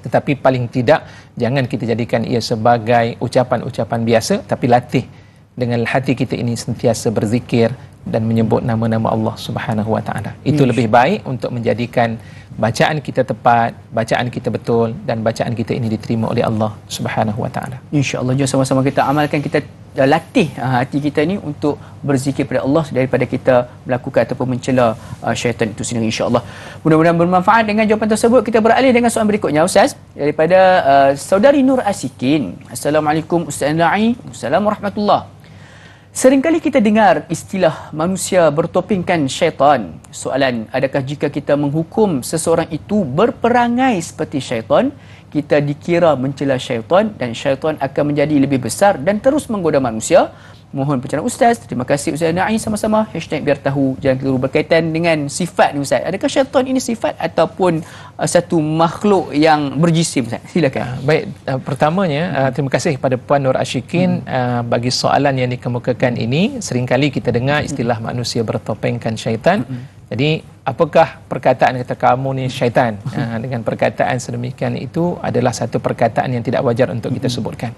Tetapi paling tidak jangan kita jadikan ia sebagai ucapan-ucapan biasa, tapi latih dengan hati kita ini sentiasa berzikir dan menyebut nama-nama Allah Subhanahu wa taala. Itu lebih baik untuk menjadikan bacaan kita tepat, bacaan kita betul dan bacaan kita ini diterima oleh Allah Subhanahu wa taala. Insya-Allah, jom sama-sama kita amalkan, kita latih hati kita ni untuk berzikir pada Allah daripada kita melakukan ataupun mencela syaitan itu sendiri, insya-Allah. Mudah-mudahan bermanfaat dengan jawapan tersebut. Kita beralih dengan soalan berikutnya Ustaz daripada saudari Nur Asikin. Assalamualaikum Ustaz Da'i. Assalamualaikum warahmatullahi. Seringkali kita dengar istilah manusia bertopengkan syaitan. Soalan, adakah jika kita menghukum seseorang itu berperangai seperti syaitan, kita dikira mencela syaitan dan syaitan akan menjadi lebih besar dan terus menggoda manusia? Mohon pencerahan Ustaz. Terima kasih Ustaz Da'i. Sama-sama. #biar tahu jangan keliru berkaitan dengan sifat ni Ustaz. Adakah syaitan ini sifat ataupun satu makhluk yang berjisim Ustaz? Silakan. Baik, pertamanya terima kasih kepada Puan Nur Ashikin bagi soalan yang dikemukakan ini. Seringkali kita dengar istilah manusia bertopengkan syaitan. Jadi apakah perkataan kata kamu ni syaitan? Dengan perkataan sedemikian itu adalah satu perkataan yang tidak wajar untuk kita sebutkan.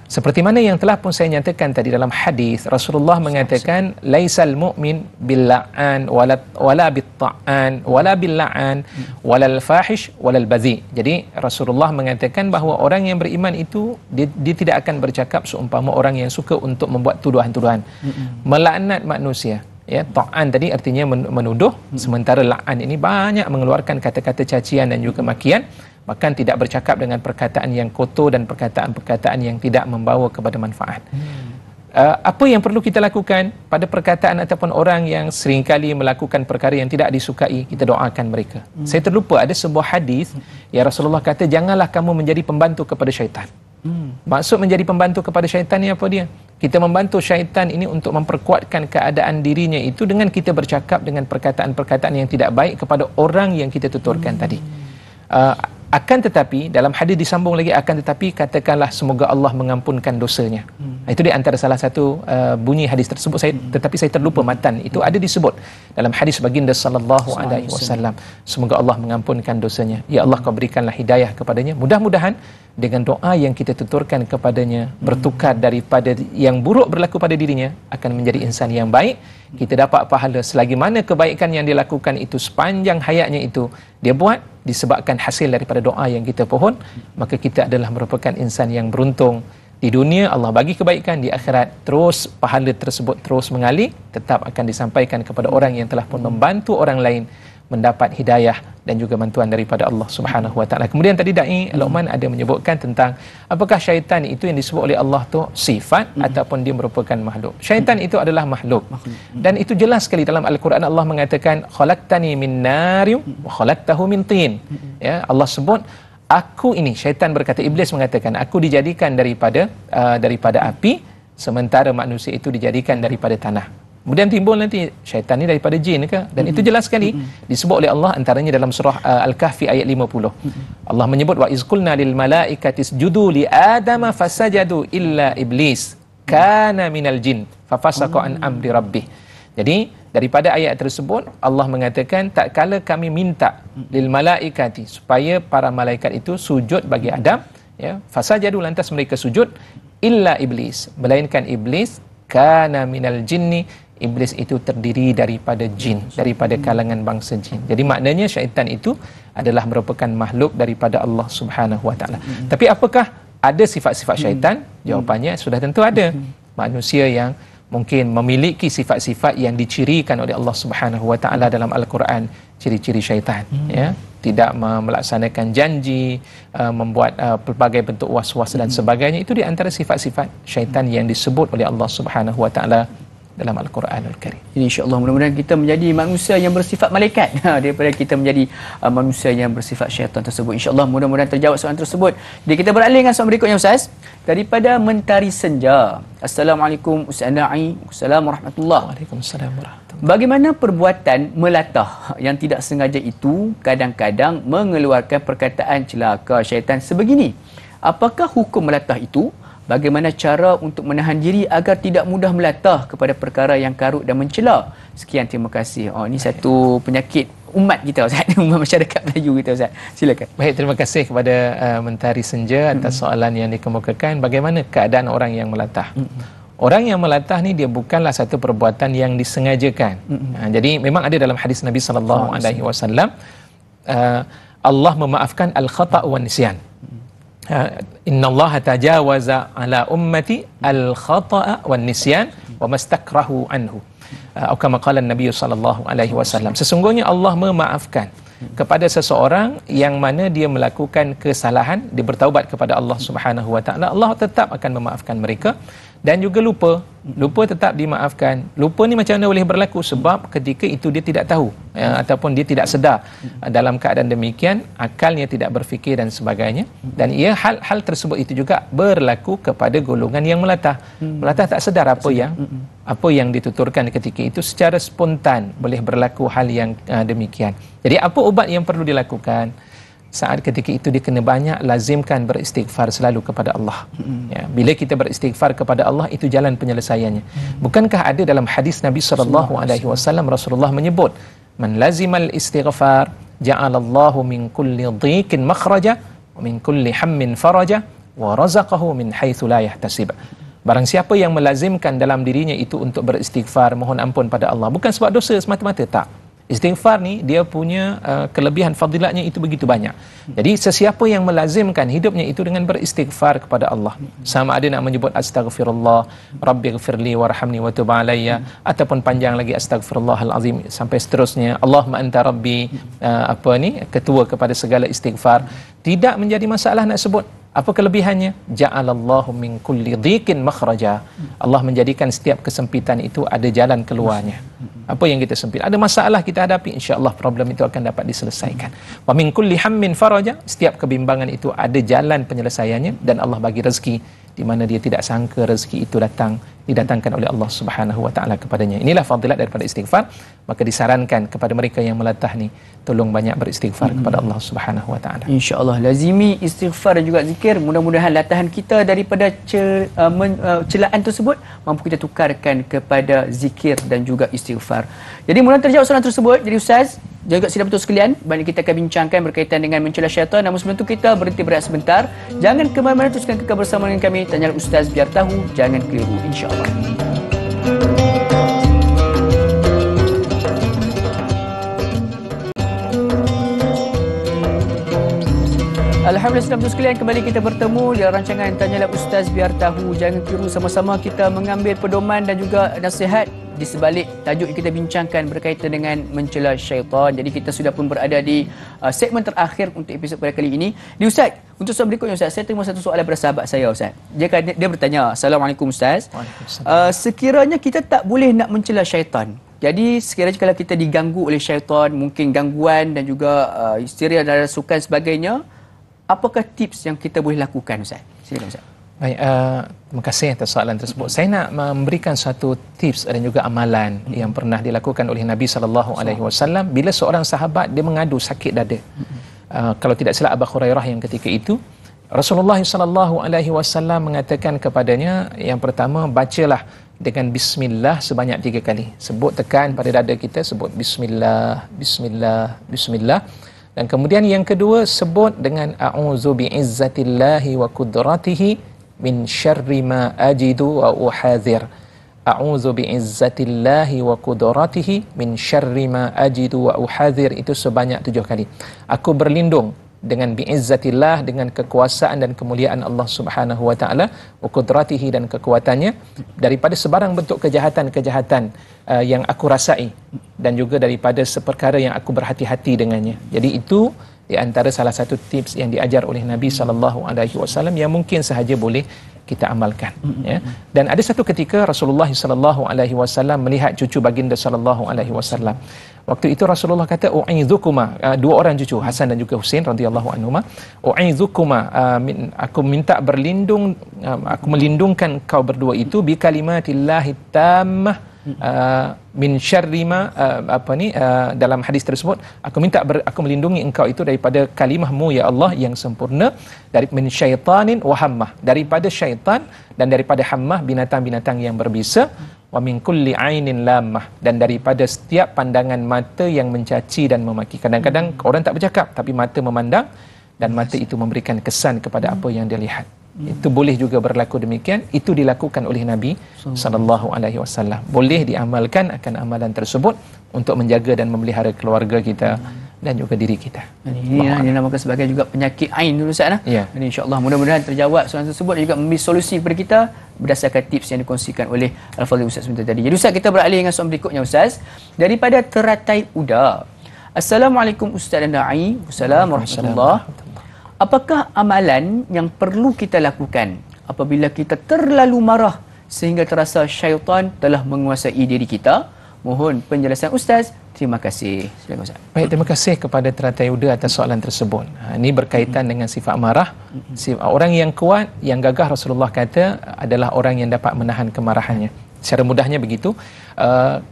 Seperti mana yang telah pun saya nyatakan tadi dalam hadis, Rasulullah mengatakan laisal mu'min billa'an wala bitta'an wala billa'an walal fahish walal bazi. Jadi Rasulullah mengatakan bahawa orang yang beriman itu dia tidak akan bercakap seumpama orang yang suka untuk membuat tuduhan-tuduhan, melaknat manusia. Ya, ta'an tadi artinya menuduh, sementara la'an ini banyak mengeluarkan kata-kata cacian dan juga makian, bahkan tidak bercakap dengan perkataan yang kotor dan perkataan-perkataan yang tidak membawa kepada manfaat. Apa yang perlu kita lakukan pada perkataan ataupun orang yang seringkali melakukan perkara yang tidak disukai, kita doakan mereka. Saya terlupa ada sebuah hadis ya Rasulullah kata, janganlah kamu menjadi pembantu kepada syaitan. Maksud menjadi pembantu kepada syaitan ni apa dia? Kita membantu syaitan ini untuk memperkuatkan keadaan dirinya itu dengan kita bercakap dengan perkataan-perkataan yang tidak baik kepada orang yang kita tuturkan tadi. Akan tetapi dalam hadis disambung lagi, akan tetapi katakanlah semoga Allah mengampunkan dosanya. Itu di antara salah satu bunyi hadis tersebut. Tetapi saya terlupa matan. Itu ada disebut dalam hadis baginda sallallahu alaihi wasallam, semoga Allah mengampunkan dosanya. Ya Allah, kau berikanlah hidayah kepadanya. Mudah-mudahan dengan doa yang kita tuturkan kepadanya, bertukar daripada yang buruk berlaku pada dirinya, akan menjadi insan yang baik. Kita dapat pahala selagi mana kebaikan yang dilakukan itu sepanjang hayatnya itu dia buat disebabkan hasil daripada doa yang kita pohon, maka kita adalah merupakan insan yang beruntung. Di dunia Allah bagi kebaikan, di akhirat terus pahala tersebut terus mengalir, tetap akan disampaikan kepada orang yang telah pun membantu orang lain mendapat hidayah dan juga bantuan daripada Allah Subhanahu Wa Taala. Kemudian tadi Dai Luqman ada menyebutkan tentang apakah syaitan itu yang disebut oleh Allah tu sifat ataupun dia merupakan makhluk. Syaitan itu adalah makhluk. Dan itu jelas sekali dalam Al-Quran Allah mengatakan khalaqtani min nari wa khalaqtahu min tin. Ya, Allah sebut aku ini, syaitan berkata, iblis mengatakan aku dijadikan daripada api sementara manusia itu dijadikan daripada tanah. Kemudian timbul nanti syaitan ni daripada jin ke? Dan itu jelas sekali disebut oleh Allah antaranya dalam surah Al-Kahfi ayat 50. Allah menyebut wa izqulna lil malaikati isjudu li adama fasajadu illa iblis kana minal jin fafasaqa an amri rabbih. Jadi daripada ayat tersebut Allah mengatakan tak kala kami minta lil malaikati supaya para malaikat itu sujud bagi Adam, ya, fasajadu lantas mereka sujud, illa iblis, melainkan iblis kana minal jinni, iblis itu terdiri daripada jin, daripada kalangan bangsa jin. Jadi maknanya syaitan itu adalah merupakan makhluk daripada Allah Subhanahu Wa Taala. Tapi apakah ada sifat-sifat syaitan? Jawapannya sudah tentu ada. Manusia yang mungkin memiliki sifat-sifat yang dicirikan oleh Allah Subhanahu Wa Taala dalam Al-Quran, ciri-ciri syaitan, ya, tidak melaksanakan janji, membuat pelbagai bentuk was-was dan sebagainya. Itu di antara sifat-sifat syaitan yang disebut oleh Allah Subhanahu Wa Taala dalam Al-Quranul Karim. Jadi insya-Allah mudah-mudahan kita menjadi manusia yang bersifat malaikat daripada kita menjadi manusia yang bersifat syaitan tersebut. Insya-Allah mudah-mudahan terjawab soalan tersebut. Jadi kita beralih dengan soalan berikutnya Ustaz daripada Mentari Senja. Assalamualaikum Ustaz Nai. Assalamualaikum warahmatullahi. Waalaikumsalam warahmatullahi. Bagaimana perbuatan melatah yang tidak sengaja itu kadang-kadang mengeluarkan perkataan celaka syaitan sebegini? Apakah hukum melatah itu? Bagaimana cara untuk menahan diri agar tidak mudah melatah kepada perkara yang karut dan mencela? Sekian, terima kasih. Ini satu penyakit umat kita Ustaz, umat masyarakat Melayu kita Ustaz. Silakan. Baik, terima kasih kepada Mentari Senja atas soalan yang dikemukakan. Bagaimana keadaan orang yang melatah? Orang yang melatah ni dia bukanlah satu perbuatan yang disengajakan. Jadi memang ada dalam hadis Nabi sallallahu alaihi wasallam Allah memaafkan al-khata' wan nisyan. Innallaha tajawaza ala ummati al-khata'a wan nisyan wa mastakrahu anhu. Atau kama qala Nabi sallallahu alaihi wasallam. Sesungguhnya Allah memaafkan kepada seseorang yang mana dia melakukan kesalahan, dia bertaubat kepada Allah Subhanahu Wa Taala, Allah tetap akan memaafkan mereka. Dan juga lupa tetap dimaafkan. Lupa ni macam mana boleh berlaku? Sebab ketika itu dia tidak tahu, ataupun dia tidak sedar. Dalam keadaan demikian akalnya tidak berfikir dan sebagainya. Dan hal tersebut itu juga berlaku kepada golongan yang melatah. Melatah tak sedar apa yang dituturkan ketika itu, secara spontan boleh berlaku hal yang demikian. Jadi apa ubat yang perlu dilakukan? Saat ketika itu dia kena banyak lazimkan beristighfar selalu kepada Allah. Ya, bila kita beristighfar kepada Allah, itu jalan penyelesaiannya. Bukankah ada dalam hadis Nabi sallallahu alaihi wasallam Rasulullah menyebut, "Man lazimal istighfar ja'alallahu min kulli dhiqin makhraja wa min kulli hammin faraja wa razaqahu min haitsu la yahtasib." Barang siapa yang melazimkan dalam dirinya itu untuk beristighfar, mohon ampun pada Allah, bukan sebab dosa semata-mata, tak. Istighfar ni dia punya kelebihan fadilatnya itu begitu banyak. Jadi sesiapa yang melazimkan hidupnya itu dengan beristighfar kepada Allah, sama ada nak menyebut astaghfirullah, rabbighfirli warhamni wa tub alayya, ataupun panjang lagi astaghfirullahal azim sampai seterusnya, Allahumma anta rabbi, ketua kepada segala istighfar. Tidak menjadi masalah nak sebut Apa kelebihannya? Ja'alallahu min kulli dhiqin makhraja. Allah menjadikan setiap kesempitan itu ada jalan keluarnya. Apa yang kita sempit, ada masalah kita hadapi, insya-Allah problem itu akan dapat diselesaikan. Wa min kulli hammin faraja, setiap kebimbangan itu ada jalan penyelesaiannya, dan Allah bagi rezeki di mana dia tidak sangka rezeki itu didatangkan oleh Allah Subhanahu wa taala kepadanya. Inilah fadilat daripada istighfar. Maka disarankan kepada mereka yang melatah ni, tolong banyak beristighfar kepada Allah Subhanahu wa taala. Insya-Allah lazimi istighfar dan juga zikir. Mudah-mudahan latahan kita daripada celaan tersebut mampu kita tukarkan kepada zikir dan juga istighfar. Jadi mudah terjawab soalan tersebut. Jadi Ustaz, jaga sidang betul sekalian, banyak kita akan bincangkan berkaitan dengan mencela syaitan. Namun sebelum itu kita berhenti berehat sebentar. Jangan ke mana-mana, teruskan kekal bersama dengan kami. Tanya Ustaz biar tahu, jangan keliru, insya-Allah. Alhamdulillah, sedang betul sekalian, kembali kita bertemu dalam rancangan Tanyalah Ustaz Biar Tahu, Jangan Keliru. Sama-sama kita mengambil pedoman dan juga nasihat di sebalik tajuk yang kita bincangkan berkaitan dengan mencela syaitan. Jadi kita sudah pun berada di segmen terakhir untuk episod pada kali ini. Di Ustaz, untuk soalan berikutnya Ustaz, saya terima satu soalan daripada sahabat saya Ustaz. Dia bertanya, Assalamualaikum Ustaz. Sekiranya kita tak boleh nak mencela syaitan, jadi sekiranya kalau kita diganggu oleh syaitan, mungkin gangguan dan juga histeria dan rasukan sebagainya, apakah tips yang kita boleh lakukan Ustaz? Silakan Ustaz. Baik, terima kasih atas soalan tersebut. Saya nak memberikan satu tips dan juga amalan yang pernah dilakukan oleh Nabi SAW bila seorang sahabat dia mengadu sakit dada. Kalau tidak salah Abu Hurairah yang ketika itu, Rasulullah SAW mengatakan kepadanya, yang pertama, bacalah dengan bismillah sebanyak 3 kali. Sebut, tekan pada dada kita, sebut bismillah, bismillah, bismillah. Dan kemudian yang kedua, sebut dengan a'udzu bi'izzatillahi wa qudratihi min syarri ma ajidu wa uhadhir. A'udzu bi'izzatillahi wa qudratihi min syarri ma ajidu wa uhadhir, itu sebanyak 7 kali. Aku berlindung dengan bi'izzatillah, dengan kekuasaan dan kemuliaan Allah Subhanahu wa taala, wa qudratihi, dan kekuatannya, daripada sebarang bentuk kejahatan-kejahatan yang aku rasai, dan juga daripada seperkara yang aku berhati-hati dengannya. Jadi itu di antara salah satu tips yang diajar oleh Nabi SAW yang mungkin sahaja boleh kita amalkan. Ya. Dan ada satu ketika Rasulullah SAW melihat cucu baginda SAW. Waktu itu Rasulullah kata, u'idhukuma, 2 orang cucu, Hasan dan juga Husain radhiyallahu anhuma, u'idhukuma, aku minta berlindung, aku melindungkan kau berdua itu bi kalimatillahi tammah min syarri ma dalam hadis tersebut, aku melindungi engkau itu daripada kalimahmu ya Allah yang sempurna, dari min syaitanin wa hammah, daripada syaitan dan daripada hammah, binatang-binatang yang berbisa, wa min kulli ainin lammah, dan daripada setiap pandangan mata yang mencaci dan memaki. Kadang-kadang orang tak bercakap tapi mata memandang, dan mata itu memberikan kesan kepada apa yang dia lihat. Itu boleh juga berlaku demikian. Itu dilakukan oleh Nabi SAW. Boleh diamalkan akan amalan tersebut untuk menjaga dan memelihara keluarga kita dan juga diri kita. Ini yang dinamakan sebagai juga penyakit ain dulu Ustaz. Ya. Jadi insya-Allah mudah-mudahan terjawab soalan tersebut dan juga memberi solusi kepada kita berdasarkan tips yang dikongsikan oleh Al-Fadhil Ustaz sebentar tadi. Jadi Ustaz, kita beralih dengan soalan berikutnya Ustaz. Daripada Teratai Uda. Assalamualaikum Ustaz dan Da'i. Assalamualaikum warahmatullahi wabarakatuh. Apakah amalan yang perlu kita lakukan apabila kita terlalu marah sehingga terasa syaitan telah menguasai diri kita? Mohon penjelasan Ustaz. Terima kasih. Silakan Ustaz. Baik, terima kasih kepada Teratai Uda atas soalan tersebut. Ini berkaitan dengan sifat marah. Orang yang kuat, yang gagah, Rasulullah kata adalah orang yang dapat menahan kemarahannya. Secara mudahnya begitu.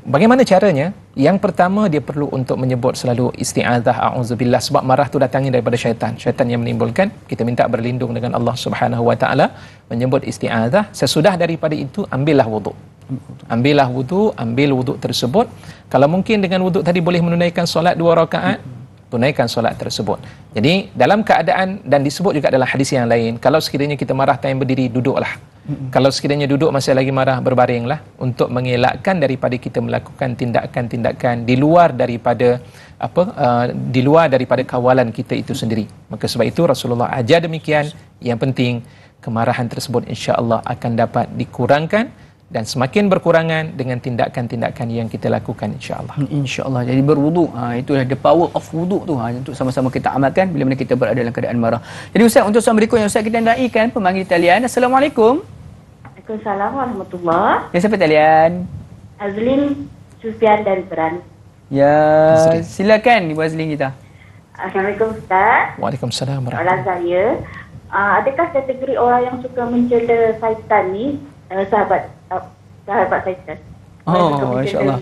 Bagaimana caranya? Yang pertama, dia perlu untuk menyebut selalu isti'adzah, a'udzubillah, sebab marah tu datangnya daripada syaitan. Syaitan yang menimbulkan. Kita minta berlindung dengan Allah Subhanahu wa taala, menyebut isti'adzah. Sesudah daripada itu, ambillah wuduk. Ambil wuduk tersebut. Kalau mungkin dengan wuduk tadi boleh menunaikan solat 2 rakaat, tunaikan solat tersebut. Jadi dalam keadaan, dan disebut juga dalam hadis yang lain, kalau sekiranya kita marah time berdiri, duduklah. Kalau sekiranya duduk masih lagi marah, berbaringlah, untuk mengelakkan daripada kita melakukan tindakan-tindakan di luar daripada di luar daripada kawalan kita itu sendiri. Maka sebab itu Rasulullah ajar demikian. Yang penting kemarahan tersebut insya-Allah akan dapat dikurangkan dan semakin berkurangan dengan tindakan-tindakan yang kita lakukan, insya-Allah. InsyaAllah. Jadi berwuduk, itulah the power of wuduk tu, untuk sama-sama kita amalkan bila mana kita berada dalam keadaan marah. Jadi Ustaz, untuk soalan berikutnya Ustaz, kita naikkan pemanggil talian. Assalamualaikum. Waalaikumsalam warahmatullahi. Ya, siapa talian? Azlin Sufian dari Peran. Ya, silakan Ibu Azlin kita. Assalamualaikum Ustaz. Waalaikumsalam Soalan warahmatullahi. saya, adakah kategori orang yang suka mencela syaitan ni sahabat syaitan? InsyaAllah.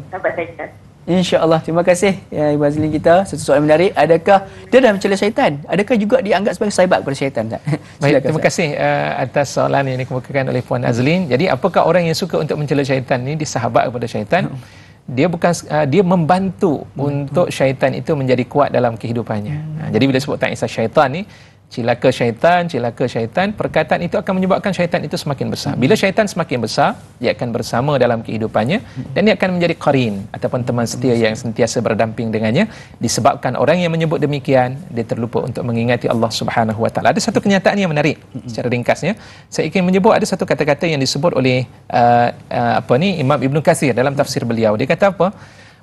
Sahabat syaitan. InsyaAllah. Terima kasih ya Ibu Azlin kita. Satu soalan menarik. Adakah dia dah mencela syaitan? Adakah juga dianggap sebagai sahabat kepada syaitan? Baik, terima kasih atas soalan yang dikemukakan oleh Puan Azlin. Jadi apakah orang yang suka untuk mencela syaitan ni disahabat kepada syaitan? Dia bukan dia membantu untuk syaitan itu menjadi kuat dalam kehidupannya. Jadi bila sebut ta'isa syaitan ni, cilaka syaitan, perkataan itu akan menyebabkan syaitan itu semakin besar. Bila syaitan semakin besar, dia akan bersama dalam kehidupannya dan dia akan menjadi qarin ataupun teman setia yang sentiasa berdamping dengannya. Disebabkan orang yang menyebut demikian, dia terlupa untuk mengingati Allah Subhanahu Wa Taala. Ada satu kenyataan yang menarik secara ringkasnya. Saya ingin menyebut ada satu kata-kata yang disebut oleh Imam Ibn Katsir dalam tafsir beliau. Dia kata apa?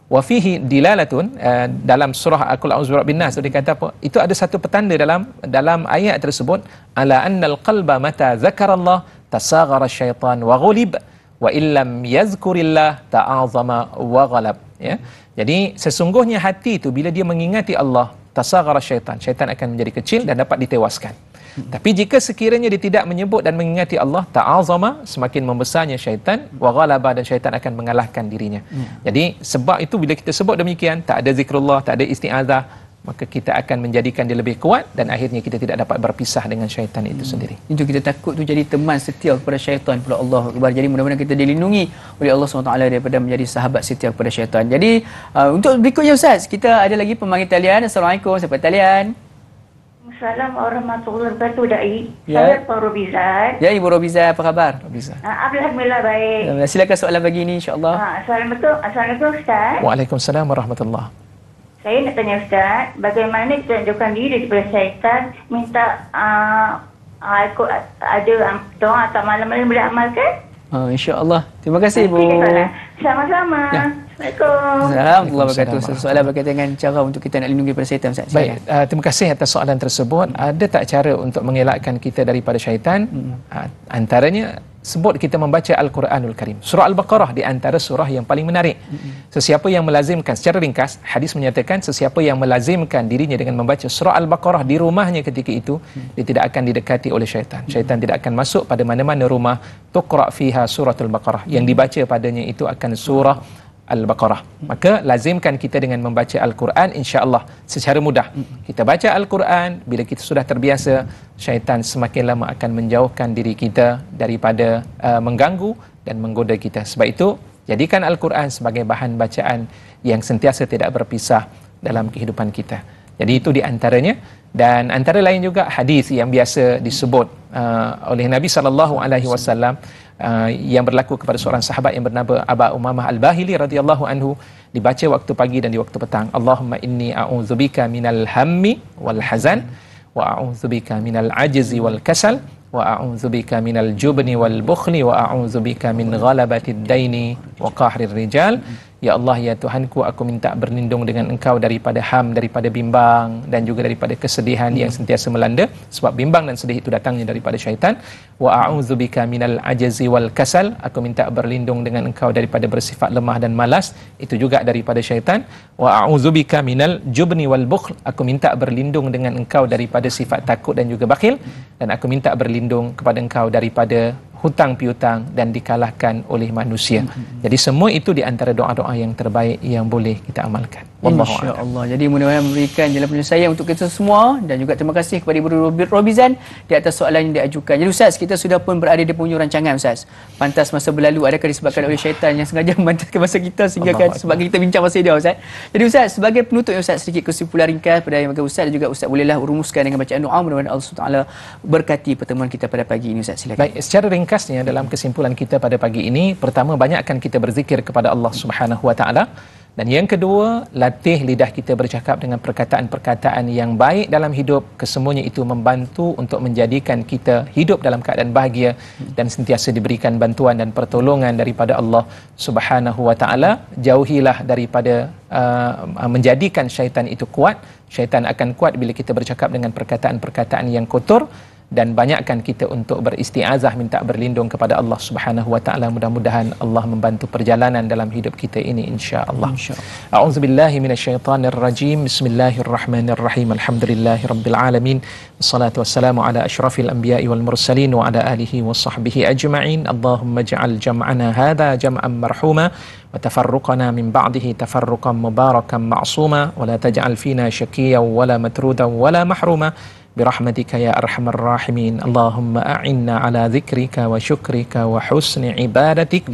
Wa fihi dilalatun, dalam surah Qul a'udzu birabbin nas, dia kata apa? Itu ada satu petanda dalam ayat tersebut, ala annal qalba mata zakarallah tasaghara syaitan wa ghulib wa illam yazkurillah ta'azama wa ghalab, ya. Jadi sesungguhnya hati itu bila dia mengingati Allah, tasaghara syaitan akan menjadi kecil dan dapat ditewaskan. Tapi jika sekiranya dia tidak menyebut dan mengingati Allah, ta'azama, semakin membesarnya syaitan, wa ghalaba, dan syaitan akan mengalahkan dirinya. Jadi sebab itu bila kita sebut demikian, tak ada zikrullah, tak ada isti'adzah, maka kita akan menjadikan dia lebih kuat dan akhirnya kita tidak dapat berpisah dengan syaitan itu sendiri. Itu kita takut tu jadi teman setia kepada syaitan pula. Allah Akbar. Jadi mudah-mudahan kita dilindungi oleh Allah SWT daripada menjadi sahabat setia kepada syaitan. Jadi untuk berikutnya Ustaz, kita ada lagi pemanggil talian. Assalamualaikum, siapa talian? Assalamualaikum warahmatullahi wabarakatuh, Dai. Ya. Saya Pak Robizan. Ya, Ibu Robizan, apa khabar? Robizan. Alhamdulillah baik. Silakan soalan pagi ini insya-Allah. Assalamualaikum Ustaz. Waalaikumsalam warahmatullahi. Saya nak tanya Ustaz, bagaimana kita jauhkan diri daripada syaitan, minta ada doa atau malam-malam boleh amalkan? InsyaAllah. Terima kasih Ibu. Sama-sama. Ya. Assalamualaikum. Assalamualaikum warahmatullahi wabarakatuh. Soalan berkaitan dengan cara untuk kita nak lindungi daripada syaitan Ustaz. Baik, terima kasih atas soalan tersebut. Ada tak cara untuk mengelakkan kita daripada syaitan? Antaranya sebut kita membaca Al-Quranul Karim. Surah Al-Baqarah di antara surah yang paling menarik. Sesiapa yang melazimkan, secara ringkas, hadis menyatakan sesiapa yang melazimkan dirinya dengan membaca surah Al-Baqarah di rumahnya ketika itu, dia tidak akan didekati oleh syaitan. Syaitan tidak akan masuk pada mana-mana rumah tuqra' fiha suratul Baqarah. Yang dibaca padanya itu akan surah Al-Baqarah. Maka lazimkan kita dengan membaca Al-Quran, insya-Allah secara mudah. Kita baca Al-Quran, bila kita sudah terbiasa, syaitan semakin lama akan menjauhkan diri kita daripada mengganggu dan menggoda kita. Sebab itu, jadikan Al-Quran sebagai bahan bacaan yang sentiasa tidak berpisah dalam kehidupan kita. Jadi itu di antaranya. Dan antara lain juga hadis yang biasa disebut oleh Nabi SAW, yang berlaku kepada seorang sahabat yang bernama Aba Umamah Al-Bahili radhiyallahu anhu, dibaca waktu pagi dan di waktu petang. Allahumma inni a'udzubika minal hammi wal hazan wa a'udzubika minal ajzi wal kasal wa a'udzubika minal jubni wal bukhli wa a'udzubika min ghalabatid daini wa qahrir rijal. Ya Allah, ya Tuhanku, aku minta berlindung dengan Engkau daripada ham, daripada bimbang dan juga daripada kesedihan yang sentiasa melanda, sebab bimbang dan sedih itu datangnya daripada syaitan. Wa a'udzubika minal ajzi wal kasal, aku minta berlindung dengan Engkau daripada bersifat lemah dan malas, itu juga daripada syaitan. Wa a'udzubika minal jubni wal bukhl, aku minta berlindung dengan Engkau daripada sifat takut dan juga bakhil, dan aku minta berlindung kepada Engkau daripada hutang piutang dan dikalahkan oleh manusia. Jadi semua itu di antara doa-doa yang terbaik yang boleh kita amalkan. Insya-Allah. Jadi mudah-mudahan memberikan jalan penyelesaian untuk kita semua, dan juga terima kasih kepada Ibu Robizan di atas soalan yang diajukan. Jadi Ustaz, kita sudah pun berada di penghujung rancangan Ustaz. Pantas masa berlalu, adakah disebabkan oleh syaitan yang sengaja memantaskan masa kita sehingga kan sebab kita bincang masa dia Ustaz. Jadi Ustaz, sebagai penutup Ustaz, sedikit kesimpulan ringkas pada yang Ustaz, dan juga Ustaz bolehlah rumuskan dengan bacaan doa, mudah-mudahan Allah SWT berkati pertemuan kita pada pagi ini Ustaz. Silakan. Baik, secara ringkas ringkasnya dalam kesimpulan kita pada pagi ini, pertama, banyakkan kita berzikir kepada Allah Subhanahu Wa Taala. Dan yang kedua, latih lidah kita bercakap dengan perkataan-perkataan yang baik dalam hidup. Kesemuanya itu membantu untuk menjadikan kita hidup dalam keadaan bahagia dan sentiasa diberikan bantuan dan pertolongan daripada Allah Subhanahu Wa Taala. Jauhilah daripada menjadikan syaitan itu kuat. Syaitan akan kuat bila kita bercakap dengan perkataan-perkataan yang kotor. Dan banyakkan kita untuk beristiazah, minta berlindung kepada Allah Subhanahu Wa Taala. Mudah-mudahan Allah membantu perjalanan dalam hidup kita ini, insya-Allah. A'udzubillahi minasyaitonir rajim. Bismillahirrahmanirrahim. Alhamdulillahirabbil alamin. Wassalatu wassalamu ala asyrafil anbiya'i wal mursalin wa ala alihi wa sahbihi ajma'in. Allahumma ij'al jam'ana hadha jam'an marhuma wa tafarruqana min ba'dihi tafarruqan mubarakan ma'suma wa la taj'al fina syaqiyyan wa la matrudan wa la mahruma برحمتك يا أرحم الراحمين. اللهم أعنا على ذكرك وشكرك وحسن عبادتك.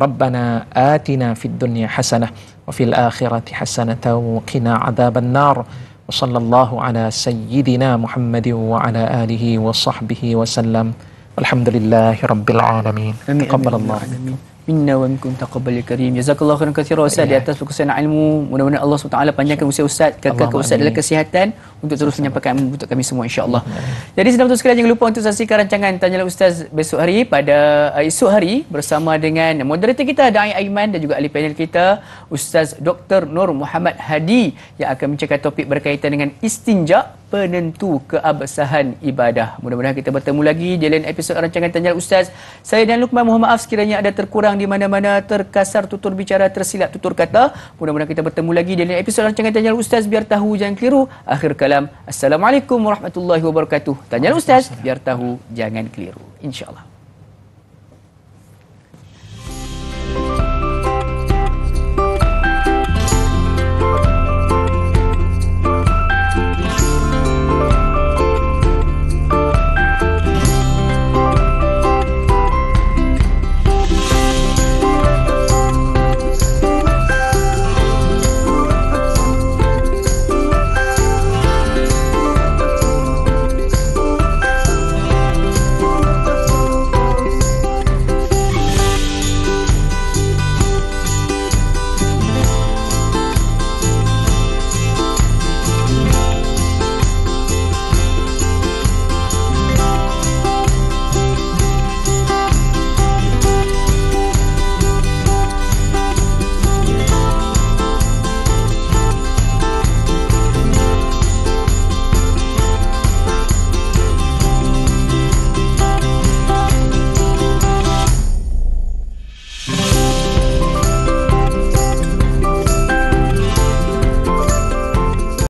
ربنا آتنا في الدنيا حسنة وفي الآخرة حسنة وقنا عذاب النار. وصلى الله على سيدنا محمد وعلى آله وصحبه وسلم. والحمد لله رب العالمين. تقبل الله minna wa minkum taqabbal karim. Jazakallahu khairan katsiran Ustaz di atas perkongsian ilmu. Mudah-mudahan Allah SWT panjangkan usia Ustaz, kekalkan Ustaz dalam kesihatan untuk terus menyampaikan ilmu untuk kami semua, insya-Allah. Jadi sedang sekalian, jangan lupa untuk saksikan rancangan Tanyalah Ustaz besok hari pada esok hari bersama dengan moderator kita Dai Aiman dan juga ahli panel kita Ustaz Dr. Nur Muhammad Hadi yang akan mencakap topik berkaitan dengan istinja, penentu keabsahan ibadah. Mudah-mudahan kita bertemu lagi di lain episod rancangan Tanyalah Ustaz. Saya dan Luqman, mohon maaf sekiranya ada terkurang di mana-mana, terkasar tutur bicara, tersilap tutur kata. Mudah-mudahan kita bertemu lagi di lain episod rancangan Tanyalah Ustaz, biar tahu jangan keliru. Akhir kalam, Assalamualaikum warahmatullahi wabarakatuh. Tanyalah Ustaz, biar tahu jangan keliru, insya-Allah.